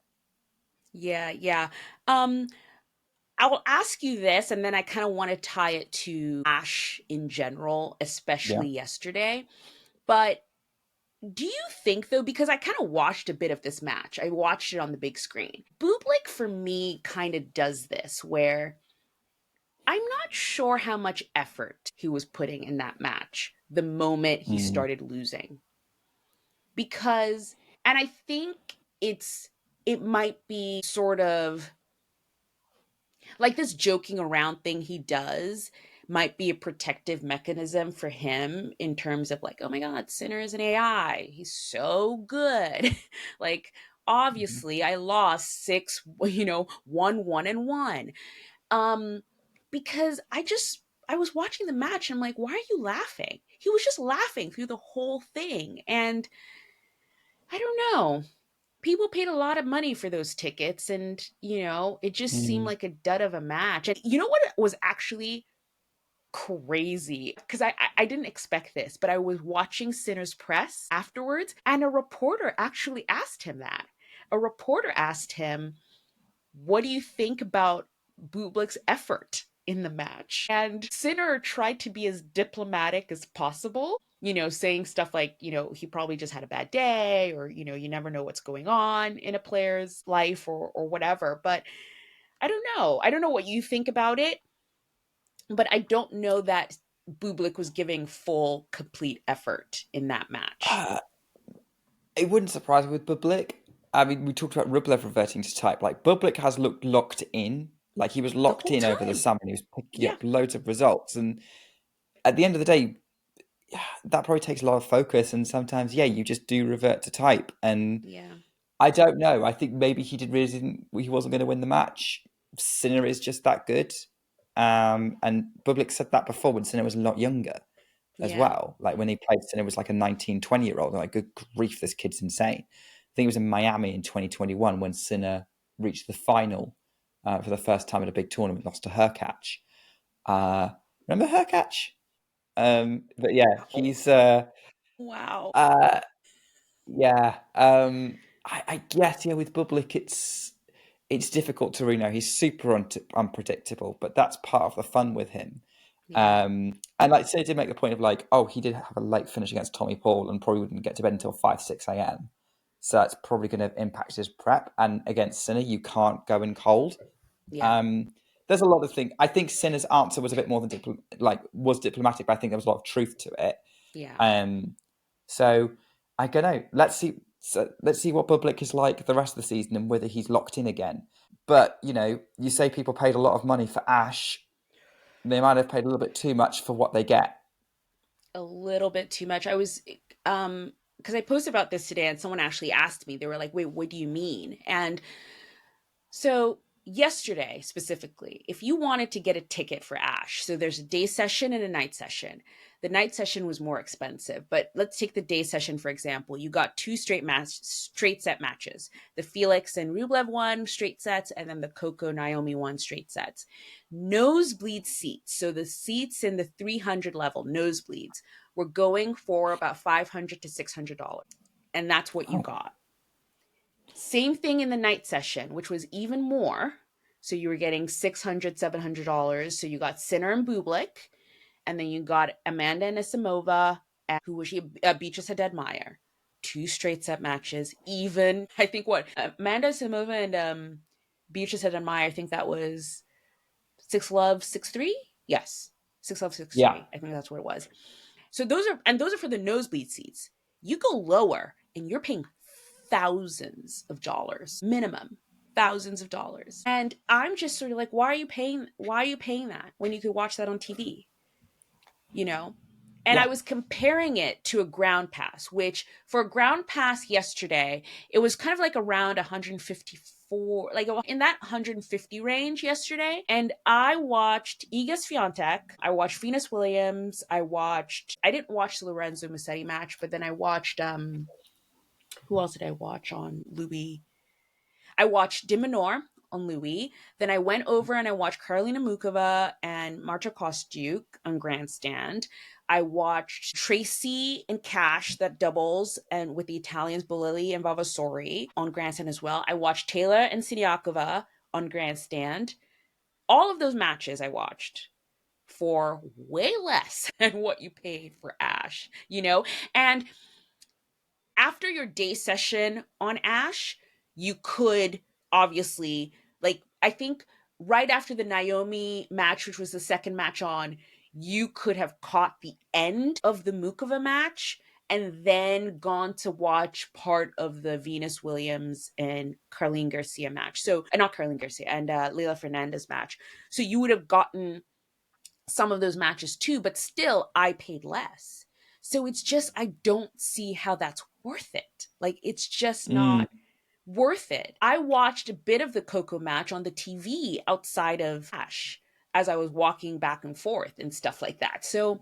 Yeah. I will ask you this, and then I kind of want to tie it to Ashe in general, especially yesterday. But do you think, though, because I kind of watched a bit of this match, I watched it on the big screen. Bublik, for me, kind of does this, where I'm not sure how much effort he was putting in that match the moment he Mm. started losing. Because, and I think it might be sort of like this joking around thing he does might be a protective mechanism for him in terms of like, oh my God, Sinner is an AI. He's so good. Like, Mhm. obviously, I lost six, 1-1-1. Um, because I was watching the match and I'm like, why are you laughing? He was just laughing through the whole thing. And I don't know. People paid a lot of money for those tickets and it just seemed Mm. like a dud of a match. And you know what was actually crazy, because I didn't expect this, but I was watching Sinner's press afterwards and a reporter actually asked him that. A reporter asked him, what do you think about Bublik's effort in the match? And Sinner tried to be as diplomatic as possible, saying stuff like, he probably just had a bad day, or, you never know what's going on in a player's life, or whatever. But I don't know. I don't know what you think about it, but I don't know that Bublik was giving full, complete effort in that match. Uh, it wouldn't surprise me with Bublik. I mean, we talked about Rublev reverting to type. Like, Bublik has looked locked in. Like, he was The locked whole in over the time. summer and he was picking Yeah. up loads of results. And at the end of the day, that probably takes a lot of focus. And sometimes, yeah, you just do revert to type. And Yeah. I don't know. I think maybe he wasn't going to win the match. Sinner is just that good. And Bublik said that before when Sinner was a lot younger as Yeah. well. Like when he played Sinner was like a 19, 20-year-old. Like, good grief, this kid's insane. I think it was in Miami in 2021 when Sinner reached the final for the first time in a big tournament, lost to Hercatch. Remember Hercatch? But yeah, Oh, he's wow. uh, yeah. I guess yeah, with Bublik, it's difficult to really know. He's super unpredictable, but that's part of the fun with him. Yeah. And like say, did make the point of like, oh, he did have a late finish against Tommy Paul and probably wouldn't get to bed until 5, 6 a.m. So that's probably going to impact his prep. And against Sinner, you can't go in cold. Yeah. Um, there's a lot of things. I think Sinner's answer was a bit more than was diplomatic, but I think there was a lot of truth to it. Yeah. Um, so I don't know. Let's see. So let's see what Bublik is like the rest of the season and whether he's locked in again. But you say people paid a lot of money for Ashe. They might have paid a little bit too much for what they get. A little bit too much. I was because I posted about this today and someone actually asked me, they were like, wait, what do you mean? And so yesterday specifically, if you wanted to get a ticket for Ashe, so there's a day session and a night session. The night session was more expensive, but let's take the day session for example. You got two straight set matches: the Felix and Rublev one straight sets, and then the Coco Naomi one straight sets. Nosebleed seats, so the seats in the 300 level nosebleeds, were going for about $500 to $600, and that's what you Oh, got. Same thing in the night session, which was even more. So you were getting $600, $700. So you got Sinner and Bublik, and then you got Amanda Anisimova, and who was she? Beatrice Haddad-Meyer. Two straight set matches. Even I think what Amanda Anisimova and Beatrice Haddad-Meyer. I think that was 6 love 6-3. Yes, 6 love six yeah. three. I think that's what it was. So those are for the nosebleed seats. You go lower and you're paying thousands of dollars minimum, thousands of dollars. And I'm just sort of like, why are you paying that when you could watch that on TV? You know? And I Yeah. was comparing it to a ground pass, which for a ground pass yesterday, it was kind of like around 154, like in that 150 range yesterday. And I watched Iga Swiatek, I watched Venus Williams, I didn't watch the Lorenzo Musetti match, but then I watched, who else did I watch on Louis? I watched Diminor on Louis. Then I went over and I watched Karolina Mukova and Marta Kostyuk on Grandstand. I watched Tracy and Cash, that doubles, and with the Italians Bolelli and Vavasori on Grandstand as well. I watched Taylor and Siniakova on Grandstand. All of those matches I watched for way less than what you paid for Ashe. And after your day session on Ashe, you could obviously, like, I think right after the Naomi match, which was the second match on, you could have caught the end of the Mukova match and then gone to watch part of the Venus Williams and Carlene Garcia match. So, not Carlene Garcia, and Leila Fernandez match. So you would have gotten some of those matches too, but still I paid less. So it's just, I don't see how that's worth it. Like, it's just not worth it. I watched a bit of the Coco match on the TV outside of Ashe as I was walking back and forth and stuff like that. So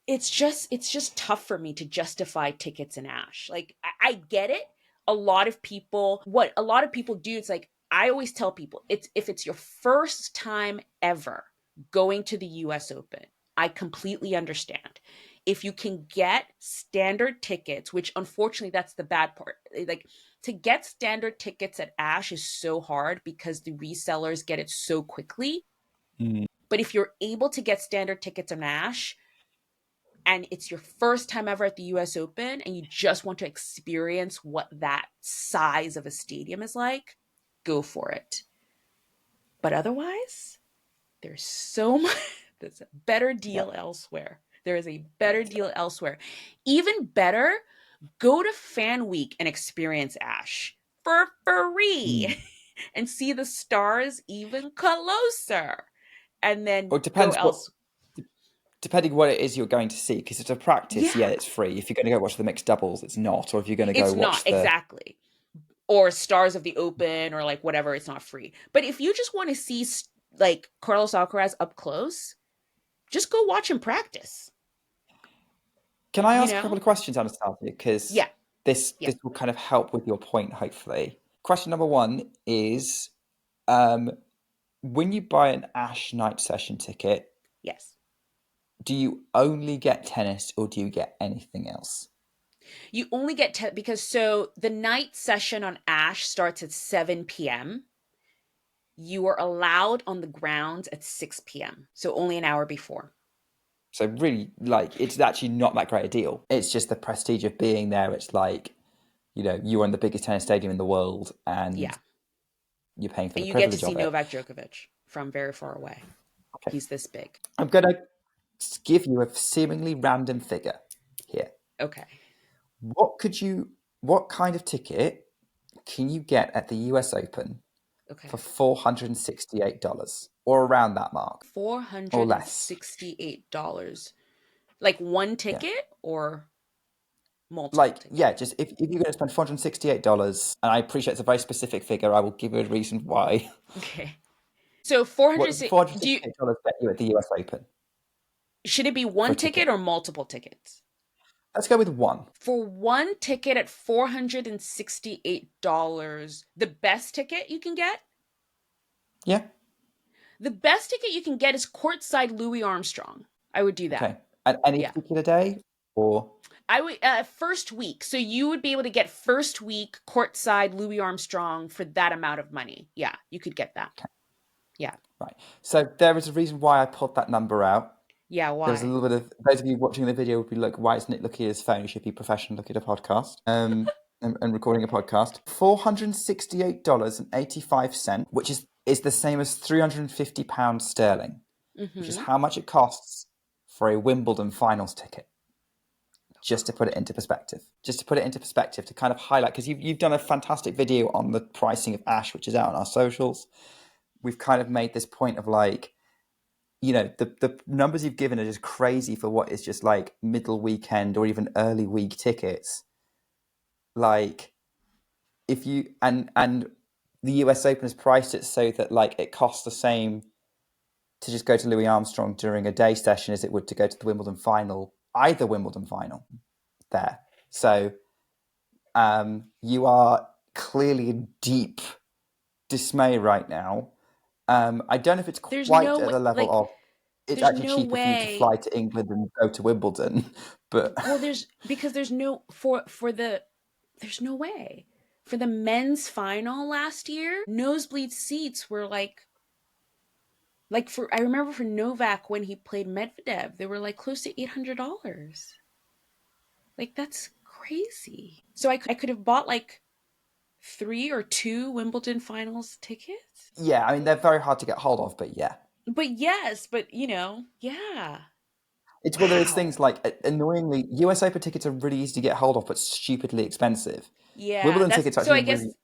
it's just tough for me to justify tickets in Ashe. Like, I get it. What a lot of people do, it's like, I always tell people, it's if it's your first time ever going to the US Open, I completely understand. If you can get standard tickets, which unfortunately that's the bad part. Like, to get standard tickets at Ashe is so hard because the resellers get it so quickly. But if you're able to get standard tickets on Ashe and it's your first time ever at the US Open and you just want to experience what that size of a stadium is like, go for it. But otherwise, there's so much, there's a better deal elsewhere. There is a better deal elsewhere. Even better, go to Fan Week and experience Ashe for free and see the stars even closer. And then Well, it go depends else. depending what it is you're going to see. Because if it's a practice, Yeah, it's free. If you're going to go watch the mixed doubles, it's not. Or if you're going to go it's not watch the exactly. Or Stars of the Open or like whatever, it's not free. But if you just want to see like Carlos Alcaraz up close, just go watch him practice. Can I You ask a couple know? of questions, Anastasia? Because Yeah. this Yeah. will kind of help with your point, hopefully. Question number one is, um, when you buy an Ashe night session ticket, Yes. do you only get tennis or do you get anything else? You only get because so the night session on Ashe starts at 7 p.m. You are allowed on the grounds at 6 p.m. So only an hour before. So really, like, it's actually not that great a deal. It's just the prestige of being there. It's like, you're in the biggest tennis stadium in the world and Yeah. you're paying for And the you get to privilege see of it. Novak Djokovic from very far away. Okay. He's this big. I'm going to give you a seemingly random figure here. Okay. What kind of ticket can you get at the US Open Okay. for $468 or around that mark or less? $468. Like one Yeah. ticket or multiple Like, tickets? yeah, just if you're going to spend $468, and I appreciate it's a very specific figure, I will give you a reason why. Okay. So What does do you, $468 get you at the US Open should it be for a one ticket? ticket or multiple tickets? Let's go with one. For one ticket at $468, the best ticket you can get? Yeah. The best ticket you can get is courtside Louis Armstrong. I would do that. Okay. And any Yeah. particular day or? I would first week. So you would be able to get first week courtside Louis Armstrong for that amount of money. Yeah, you could get that. Okay. Yeah. Right. So there is a reason why I put that number out. Yeah, There was a why? little bit of those of you watching the video would be like, why is Nick looking at his phone? He should be professional looking at a podcast. And recording a podcast. $468.85, which is the same as £350 sterling, which is how much it costs for a Wimbledon finals ticket. Just to put it into perspective. To kind of highlight, because you've done a fantastic video on the pricing of Ashe, which is out on our socials. We've kind of made this point of like, the numbers you've given are just crazy for what is just like middle weekend or even early week tickets. Like, if you and the US Open has priced it so that like it costs the same to just go to Louis Armstrong during a day session as it would to go to the Wimbledon final, either Wimbledon final there. So you are clearly in deep dismay right now. I don't know if it's There's quite no at the level like of it's there's actually no cheaper for you to way. fly to England and go to Wimbledon, but Well, there's no there's no way. For the men's final last year, nosebleed seats were for I remember for Novak when he played Medvedev, they were like close to $800. Like, that's crazy. So I could have bought like 3 or 2 Wimbledon finals tickets. Yeah, I mean, they're very hard to get hold of, but yeah. But yes, but yeah. It's one of those Wow. things like, annoyingly, US Open tickets are really easy to get hold of, but stupidly expensive. Yeah, Wimbledon that's tickets are so actually I really guess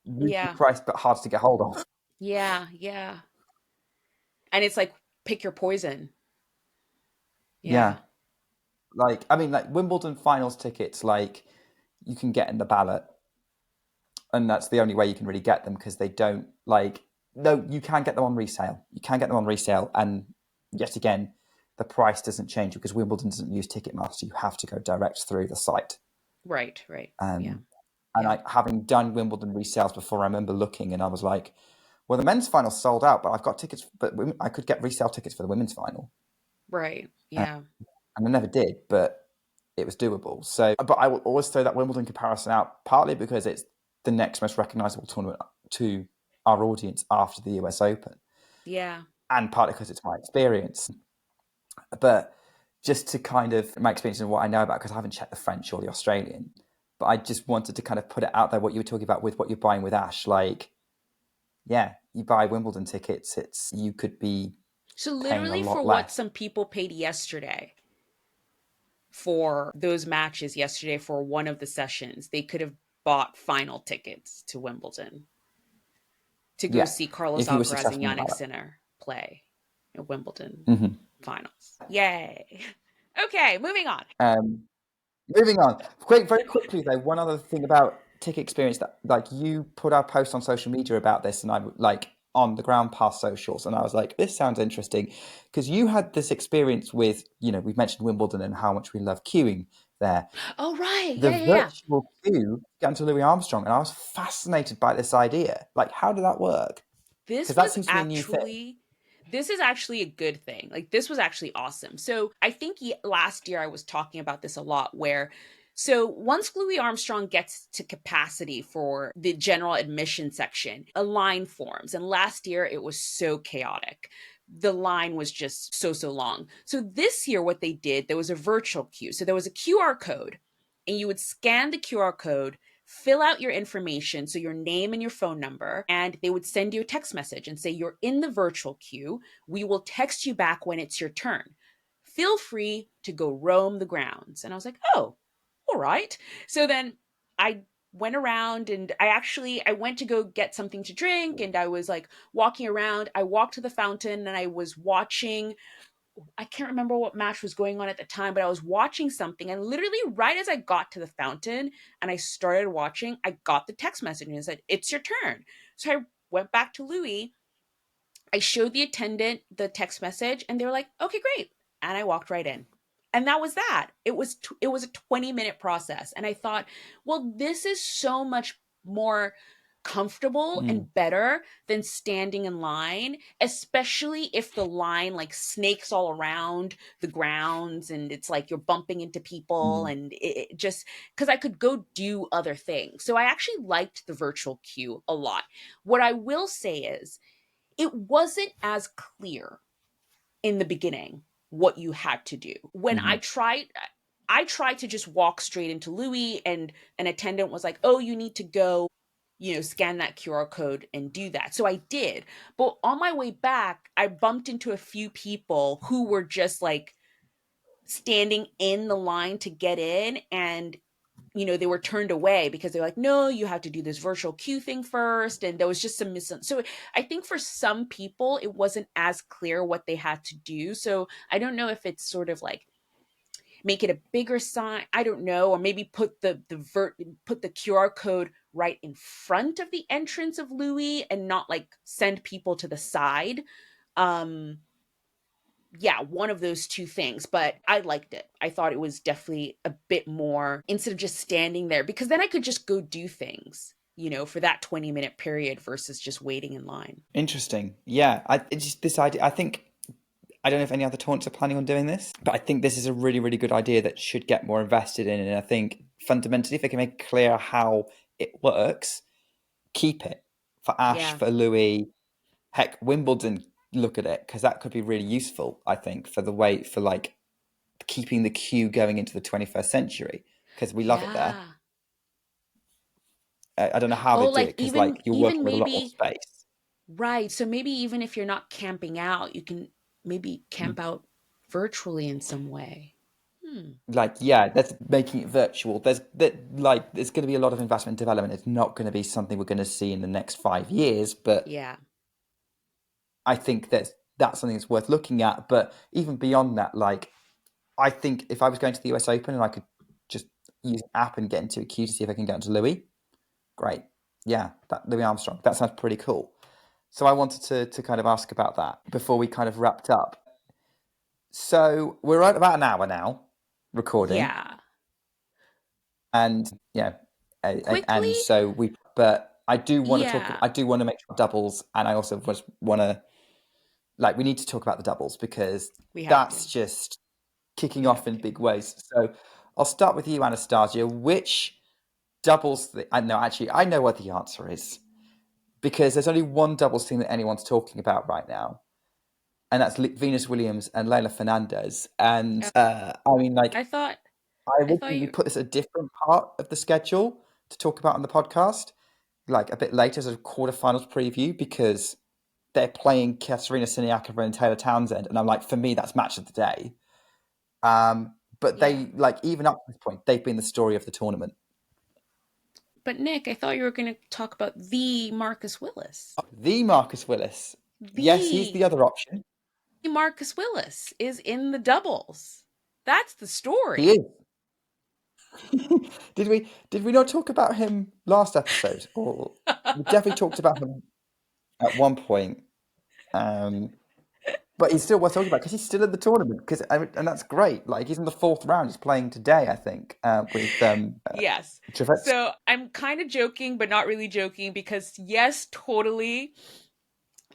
reasonably yeah. priced, but hard to get hold of. Yeah, yeah. And it's like pick your poison. Yeah. Yeah. Like, I mean, like Wimbledon finals tickets, like you can get in the ballot, and that's the only way you can really get them because they don't like. No, you can get them on resale. You can get them on resale, and yet again, the price doesn't change because Wimbledon doesn't use Ticketmaster. You have to go direct through the site. Right, right. Yeah. Um, and Yeah. I, having done Wimbledon resales before, I remember looking and I was like, "Well, the men's final sold out, but I've got tickets. But I could get resale tickets for the women's final." Right. Uh, Yeah. and I never did, but it was doable. So, but I will always throw that Wimbledon comparison out, partly because it's the next most recognisable tournament to our audience after the US Open, Yeah. and partly because it's my experience. But just to kind of my experience and what I know about, because I haven't checked the French or the Australian, but I just wanted to kind of put it out there what you were talking about with what you're buying with Ashe. Like, yeah, you buy Wimbledon tickets, it's you could be So paying a literally for lot what less. some people paid yesterday for those matches yesterday for one of the sessions, they could have bought final tickets to Wimbledon to go Yeah, see Carlos if you were Alcaraz and successful in Jannik that. Sinner play at Wimbledon Mm-hmm. finals. Yay. Okay, moving on. Moving on. Very quickly though, one other thing about ticket experience that like you put our post on social media about this, and I like on the ground past socials, and I was like, this sounds interesting because you had this experience with, we've mentioned Wimbledon and how much we love queuing there. Oh, right. The Yeah, yeah, yeah. virtual queue getting to Louis Armstrong, and I was fascinated by this idea. Like, how did that work? Because This that was seems to be a new thing. actually this is actually a good thing. Like this was actually awesome. So I think last year I was talking about this a lot where so once Louis Armstrong gets to capacity for the general admission section, a line forms. And last year it was so chaotic. The line was just so long. So this year what they did, there was a virtual queue. So there was a QR code and you would scan the QR code, fill out your information, so your name and your phone number, and they would send you a text message and say, "You're in the virtual queue. We will text you back when it's your turn. Feel free to go roam the grounds." And I was like, "Oh, all right." So then I went around and I went to go get something to drink and I was like walking around. I walked to the fountain and I was watching, I can't remember what match was going on at the time, but I was watching something, and literally right as I got to the fountain and I started watching, I got the text message and it said, "It's your turn." So I went back to Louis. I showed the attendant the text message, and they were like, "Okay, great," and I walked right in. And that was that. It was a 20-minute process, and I thought, well, this is so much more comfortable Mm, and better than standing in line, especially if the line like snakes all around the grounds and it's like you're bumping into people, mm, and it just because I could go do other things. So I actually liked the virtual queue a lot. What I will say is it wasn't as clear in the beginning what you had to do. When mm, I tried to just walk straight into Louis, and an attendant was like, "Oh, you need to go, scan that QR code and do that." So I did. But on my way back, I bumped into a few people who were just like standing in the line to get in, and they were turned away because they're like, "No, you have to do this virtual queue thing first." And there was just some so I think for some people it wasn't as clear what they had to do. So I don't know if it's sort of like make it a bigger sign, I don't know, or maybe put put the QR code right in front of the entrance of Louis and not like send people to the side. um yeah, one of those two things, but I liked it. I thought it was definitely a bit more instead of just standing there, because then I could just go do things, for that 20-minute period versus just waiting in line. interesting. Yeah, it's just this idea. I think I don't know if any other tournaments are planning on doing this, but I think this is a really, really good idea that should get more invested in. And I think fundamentally, if they can make clear how it works, keep it for Ashe, Yeah. for Louis, heck, Wimbledon. Look at it because that could be really useful. I think for the way for like keeping the queue going into the 21st century because we love it there. Yeah. I don't know how Oh, they do it like because like you're even working with a lot more maybe space. right. So maybe even if you're not camping out, you can maybe camp out virtually in some way. Hmm. Like yeah, that's making it virtual. There's going to be a lot of investment and development. It's not going to be something we're going to see in the next 5 years, but Yeah. I think that's something that's worth looking at. But even beyond that, like I think if I was going to the US Open and I could just use an app and get into a queue to see if I can get into Louis, great. Yeah, that Louis Armstrong. That sounds pretty cool. So I wanted to kind of ask about that before we kind of wrapped up. So we're at about an hour now recording, Yeah. and Quickly? and so we. But I do want to talk. Yeah. I do want to make sure doubles, and I also just want to like we need to talk about the doubles because We have to. that's just kicking We off have in to. big ways. So I'll start with you, Anastasia. Which doubles? I know actually I know what the answer is because there's only one doubles team that anyone's talking about right now, and that's Venus Williams and Leila Fernandez. And Oh, I mean, like, I thought I I would thought we you put this at a different part of the schedule to talk about on the podcast, like a bit later as a quarterfinals preview, because they're playing Katerina Siniakova and Taylor Townsend, and I'm like, for me, that's match of the day. But yeah. they like even up to this point, they've been the story of the tournament. But Nick, I thought you were going to talk about the Marcus Willis. The Marcus Willis, yes, he's The the other option. Marcus Willis is in the doubles. That's the He story. is. Did we not talk about him last episode? Or we definitely talked about him at one point. Um, but he's still worth talking about because he's still in the tournament. And that's great. Like he's in the fourth round. He's playing today, I think, with Yes. Trevets. So I'm kind of joking, but not really joking because, yes, totally.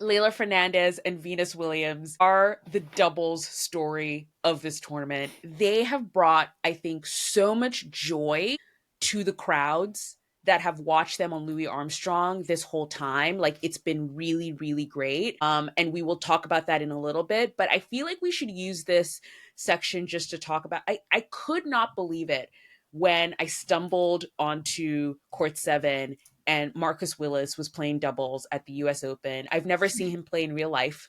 Leila Fernandez and Venus Williams are the doubles story of this tournament. They have brought, I think, so much joy to the crowds that have watched them on Louis Armstrong this whole time. Like it's been really, really great. And we will talk about that in a little bit. But I feel like we should use this section just to talk about. I could not believe it when I stumbled onto court 7 and Marcus Willis was playing doubles at the US Open. I've never seen him play in real life.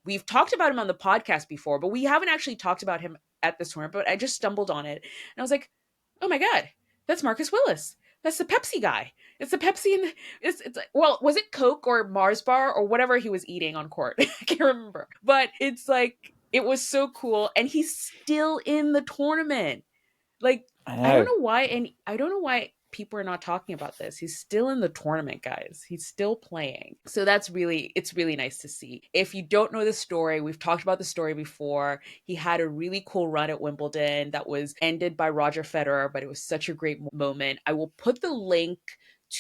We've talked about him on the podcast before, but we haven't actually talked about him at this tournament. But I just stumbled on it. And I was like, oh my God, that's Marcus Willis. That's the Pepsi guy. It's the Pepsi and it's well, was it Coke or Mars bar or whatever he was eating on court? I can't remember. But it's like it was so cool. And he's still in the tournament. Like, I I don't know. know why, and I don't know why people are not talking about this. He's still in the tournament, guys. He's still playing. So it's really nice to see. If you don't know the story, we've talked about the story before. He had a really cool run at Wimbledon that was ended by Roger Federer, but it was such a great moment. I will put the link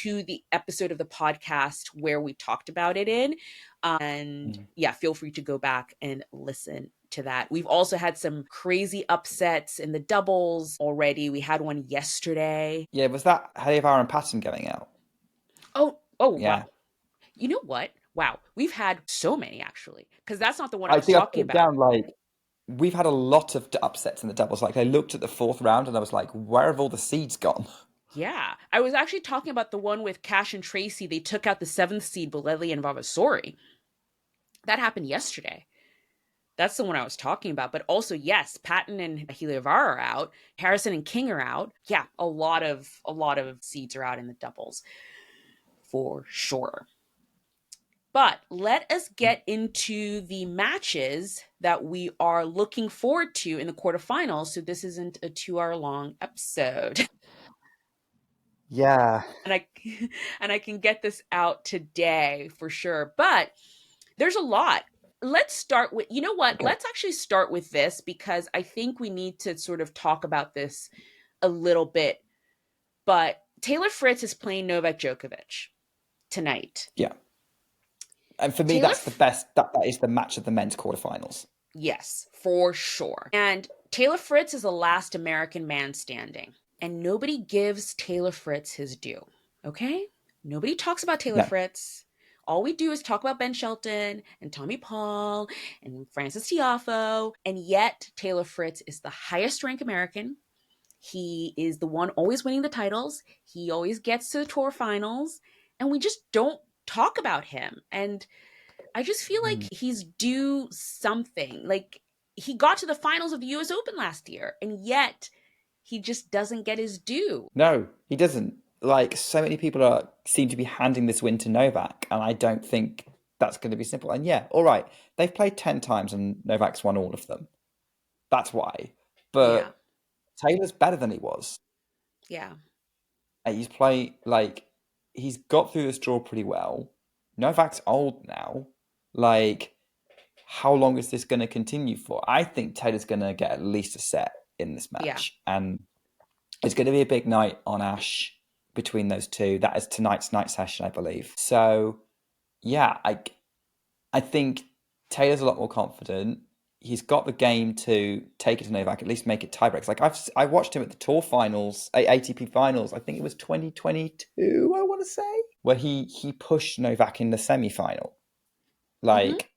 to the episode of the podcast where we talked about it in. And yeah, feel free to go back and listen to that. We've also had some crazy upsets in the doubles already. We had one yesterday. Yeah, was that Havar and Patton going out? Oh, wow. Yeah. You know what? Wow. We've had so many actually, because that's not the one I I was think I talking put about. down like we've had a lot of upsets in the doubles. Like I looked at the fourth round and I was like, where have all the seeds gone? Yeah. I was actually talking about the one with Cash and Tracy. They took out the seventh seed, Bolelli and Vavasori. That happened yesterday. That's the one I was talking about. But also, yes, Patton and Heliavar are out. Harrison and King are out. Yeah, a lot of seeds are out in the doubles for sure. But let us get into the matches that we are looking forward to in the quarterfinals. So this isn't a 2 hour long episode. Yeah. And I and I can get this out today for sure. But there's a lot. Let's start with, you know what? Okay. Let's actually start with this because I think we need to sort of talk about this a little bit. But Taylor Fritz is playing Novak Djokovic tonight. Yeah. And for me, Taylor, that's the best. That is the match of the men's quarterfinals. yes, for sure. And Taylor Fritz is the last American man standing. And nobody gives Taylor Fritz his due. Okay? Nobody talks about Taylor No. Fritz. All we do is talk about Ben Shelton and Tommy Paul and Francis Tiafoe. And yet, Taylor Fritz is the highest ranked American. He is the one always winning the titles. He always gets to the tour finals, and we just don't talk about him. And I just feel like Mm. he's due something. Like, he got to the finals of the US Open last year, and yet he just doesn't get his due. No, he doesn't. Like, so many people seem to be handing this win to Novak, and I don't think that's going to be simple. And yeah, all right, they've played 10 times and Novak's won all of them. That's why. Yeah. But Taylor's better than he was. Yeah. And he's got through this draw pretty well. Novak's old now. Like, how long is this going to continue for? I think Taylor's going to get at least a set in this Yeah. match. And it's going to be a big night on Ashe between those two. That is tonight's night session, I believe. So, yeah, I think Taylor's a lot more confident. He's got the game to take it to Novak, at least make it tiebreaks. Like, I watched him at the tour finals, ATP finals. I think it was 2022, I want to say, where he pushed Novak in the semi-final. Like,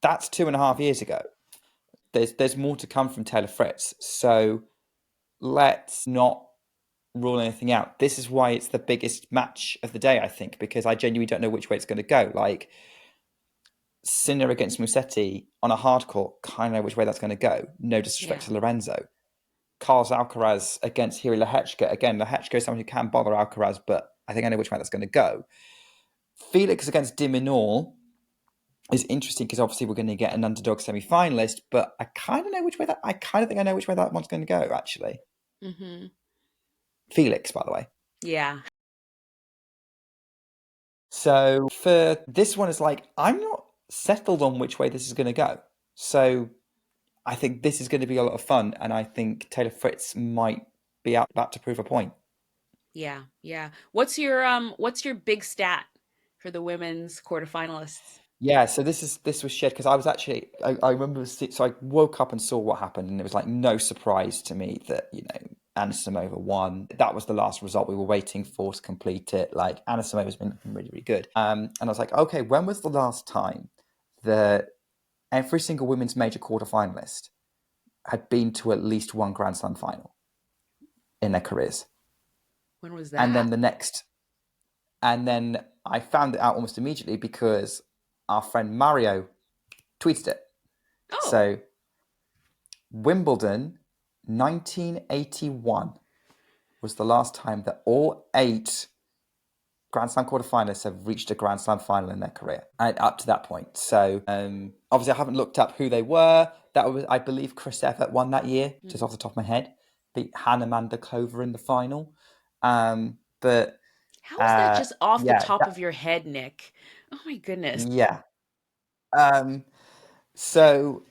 that's 2.5 years ago. There's more to come from Taylor Fritz. So let's not rule anything out. This is why it's the biggest match of the day, I think, because I genuinely don't know which way it's going to go. Like, Sinner against Musetti on a hard court, kind of know which way that's going to go. No disrespect to Lorenzo. Carlos Alcaraz against Hiri Lehechka. Again, Lehechka is someone who can bother Alcaraz, but I think I know which way that's going to go. Felix against de Minaur is interesting because obviously we're going to get an underdog semi-finalist, but I kind of know which way I kind of think I know which way that one's going to go, actually. Mm-hmm. Felix, by the way. Yeah. So for this one, it's like, I'm not settled on which way this is going to go. So I think this is going to be a lot of fun, and I think Taylor Fritz might be about to prove a point. Yeah. Yeah. What's your big stat for the women's quarterfinalists? Yeah, so this was shared because I was actually I remember so I woke up and saw what happened, and it was like no surprise to me that Anna Samova won. That was the last result we were waiting for to complete it. Like, Anna Samova's been really, really good. And I was like, okay, when was the last time that every single women's major quarterfinalist had been to at least one Grand Slam final in their careers? When was And that? then I found it out almost immediately because our friend Mario tweeted it. Oh. So Wimbledon 1981 was the last time that all 8 Grand Slam quarterfinalists have reached a Grand Slam final in their career, and up to that point. So obviously I haven't looked up who they were. That was, I believe, Chris Evert won that year, just off the top of my head. Beat Hannah Mandakova in the final. But How is that just off the yeah, top of your head, Nick? Oh my goodness. yeah. So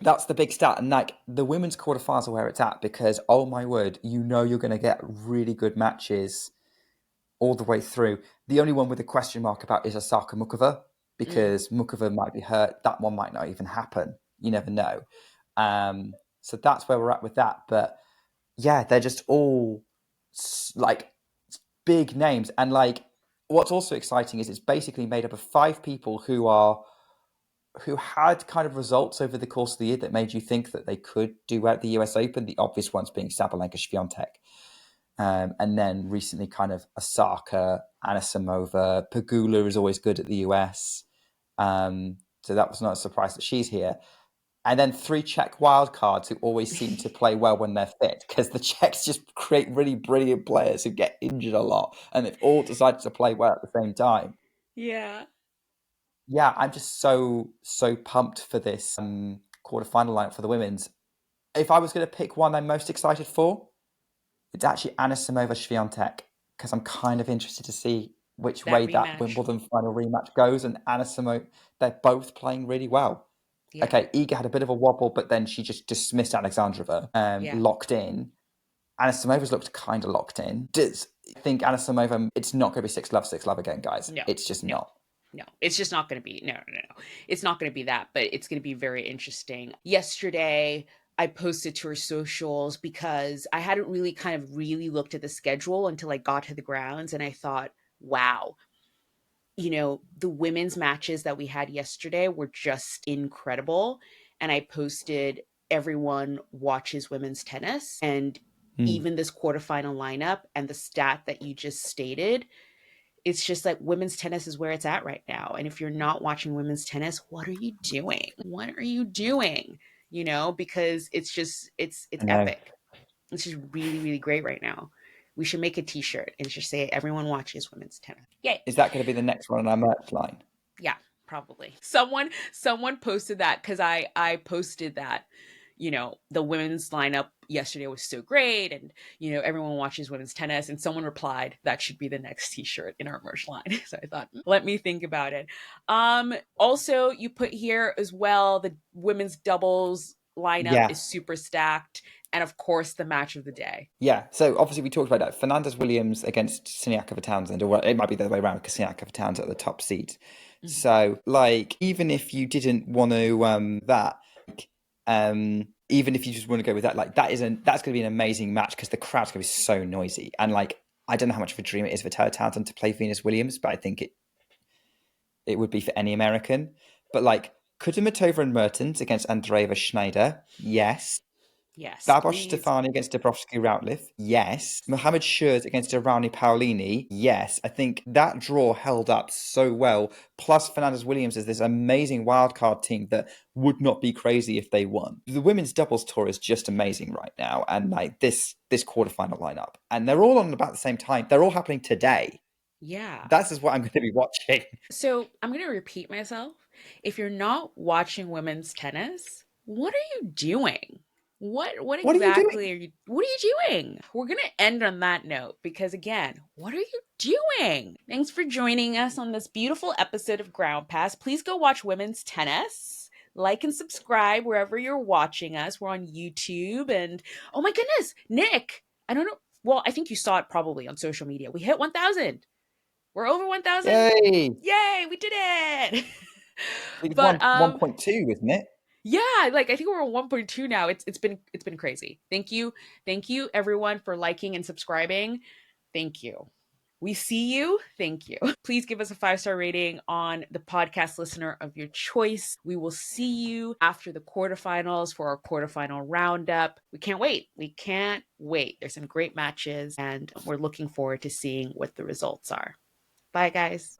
that's the big stat, and like the women's quarterfinals are where it's at because oh my word, you're going to get really good matches all the way through. The only one with a question mark about is Osaka Mukova because Mukova might be hurt. That one might not even happen. You never know. So that's where we're at with that. But yeah, they're just all like big names, and like what's also exciting is it's basically made up of 5 people who had kind of results over the course of the year that made you think that they could do well at the US Open, the obvious ones being Sabalenka, Swiatek. And then recently kind of Osaka, Anisimova, Pegula is always good at the US. So that was not a surprise that she's here. And then 3 Czech wildcards who always seem to play well when they're fit because the Czechs just create really brilliant players who get injured a lot and they've all decided to play well at the same time. Yeah. Yeah, I'm just so pumped for this quarterfinal lineup for the women's. If I was going to pick one I'm most excited for, it's actually Anisimova Swiatek because I'm kind of interested to see which That way that rematch. Wimbledon final rematch goes. And Anisimova, they're both playing really well. Yeah. Okay, Iga had a bit of a wobble, but then she just dismissed Alexandrova, Yeah. locked in. Anisimova's looked kind of locked in. I think Anisimova, it's not going to be 6-love again, guys. No. It's just not. No, it's just not going to be. No. It's not going to be that, but it's going to be very interesting. Yesterday, I posted to her socials because I hadn't really looked at the schedule until I got to the grounds and I thought, wow, the women's matches that we had yesterday were just incredible. And I posted everyone watches women's tennis, and even this quarterfinal lineup and the stat that you just stated, it's just like women's tennis is where it's at right now. And if you're not watching women's tennis, what are you doing? What are you doing? You know, because it's epic. It's just really, really great right now. We should make a t-shirt and just say everyone watches women's tennis. Yay. Is that going to be the next one on our merch line? Yeah, probably. Someone posted that because I posted that, you know, the women's lineup yesterday was so great, and you know, everyone watches women's tennis, and someone replied that should be the next t-shirt in our merch line. So I thought, let me think about it. Also, you put here as well, the women's doubles lineup is super stacked, and of course the match of the day. Yeah, so obviously we talked about that. Fernandez Williams against Siniakova Townsend, or it might be the other way around because Siniakova Townsend at the top seed. So, like, even if you didn't want to even if you just want to go with that, like that's going to be an amazing match because the crowd's going to be so noisy. And like, I don't know how much of a dream it is for Taylor Townsend to play Venus Williams, but I think it would be for any American. But like, Kudermetova and Mertens against Andreeva Schneider, yes. Yes. Babos Stefani against Dabrowski Routliffe, yes. Mohamed Shurs against Irani Paolini, yes. I think that draw held up so well. Plus, Fernandez Williams is this amazing wildcard team that would not be crazy if they won. The women's doubles tour is just amazing right now, and like this quarterfinal lineup, and they're all on about the same time. They're all happening today. Yeah. That's just what I'm going to be watching. So I'm going to repeat myself. If you're not watching women's tennis, what are you doing? What exactly are you doing? We're going to end on that note because again, what are you doing? Thanks for joining us on this beautiful episode of Ground Pass. Please go watch women's tennis. Like and subscribe wherever you're watching us. We're on YouTube, and oh my goodness, Nick, I don't know. Well, I think you saw it probably on social media. We hit 1,000. We're over 1,000. Yay, we did it. But 1.2, isn't it? Yeah, like I think we're on 1.2 now. It's been crazy. Thank you everyone for liking and subscribing. Thank you. We see you. Thank you. Please give us a 5-star rating on the podcast listener of your choice. We will see you after the quarterfinals for our quarterfinal roundup. We can't wait. There's some great matches, and we're looking forward to seeing what the results are. Bye, guys.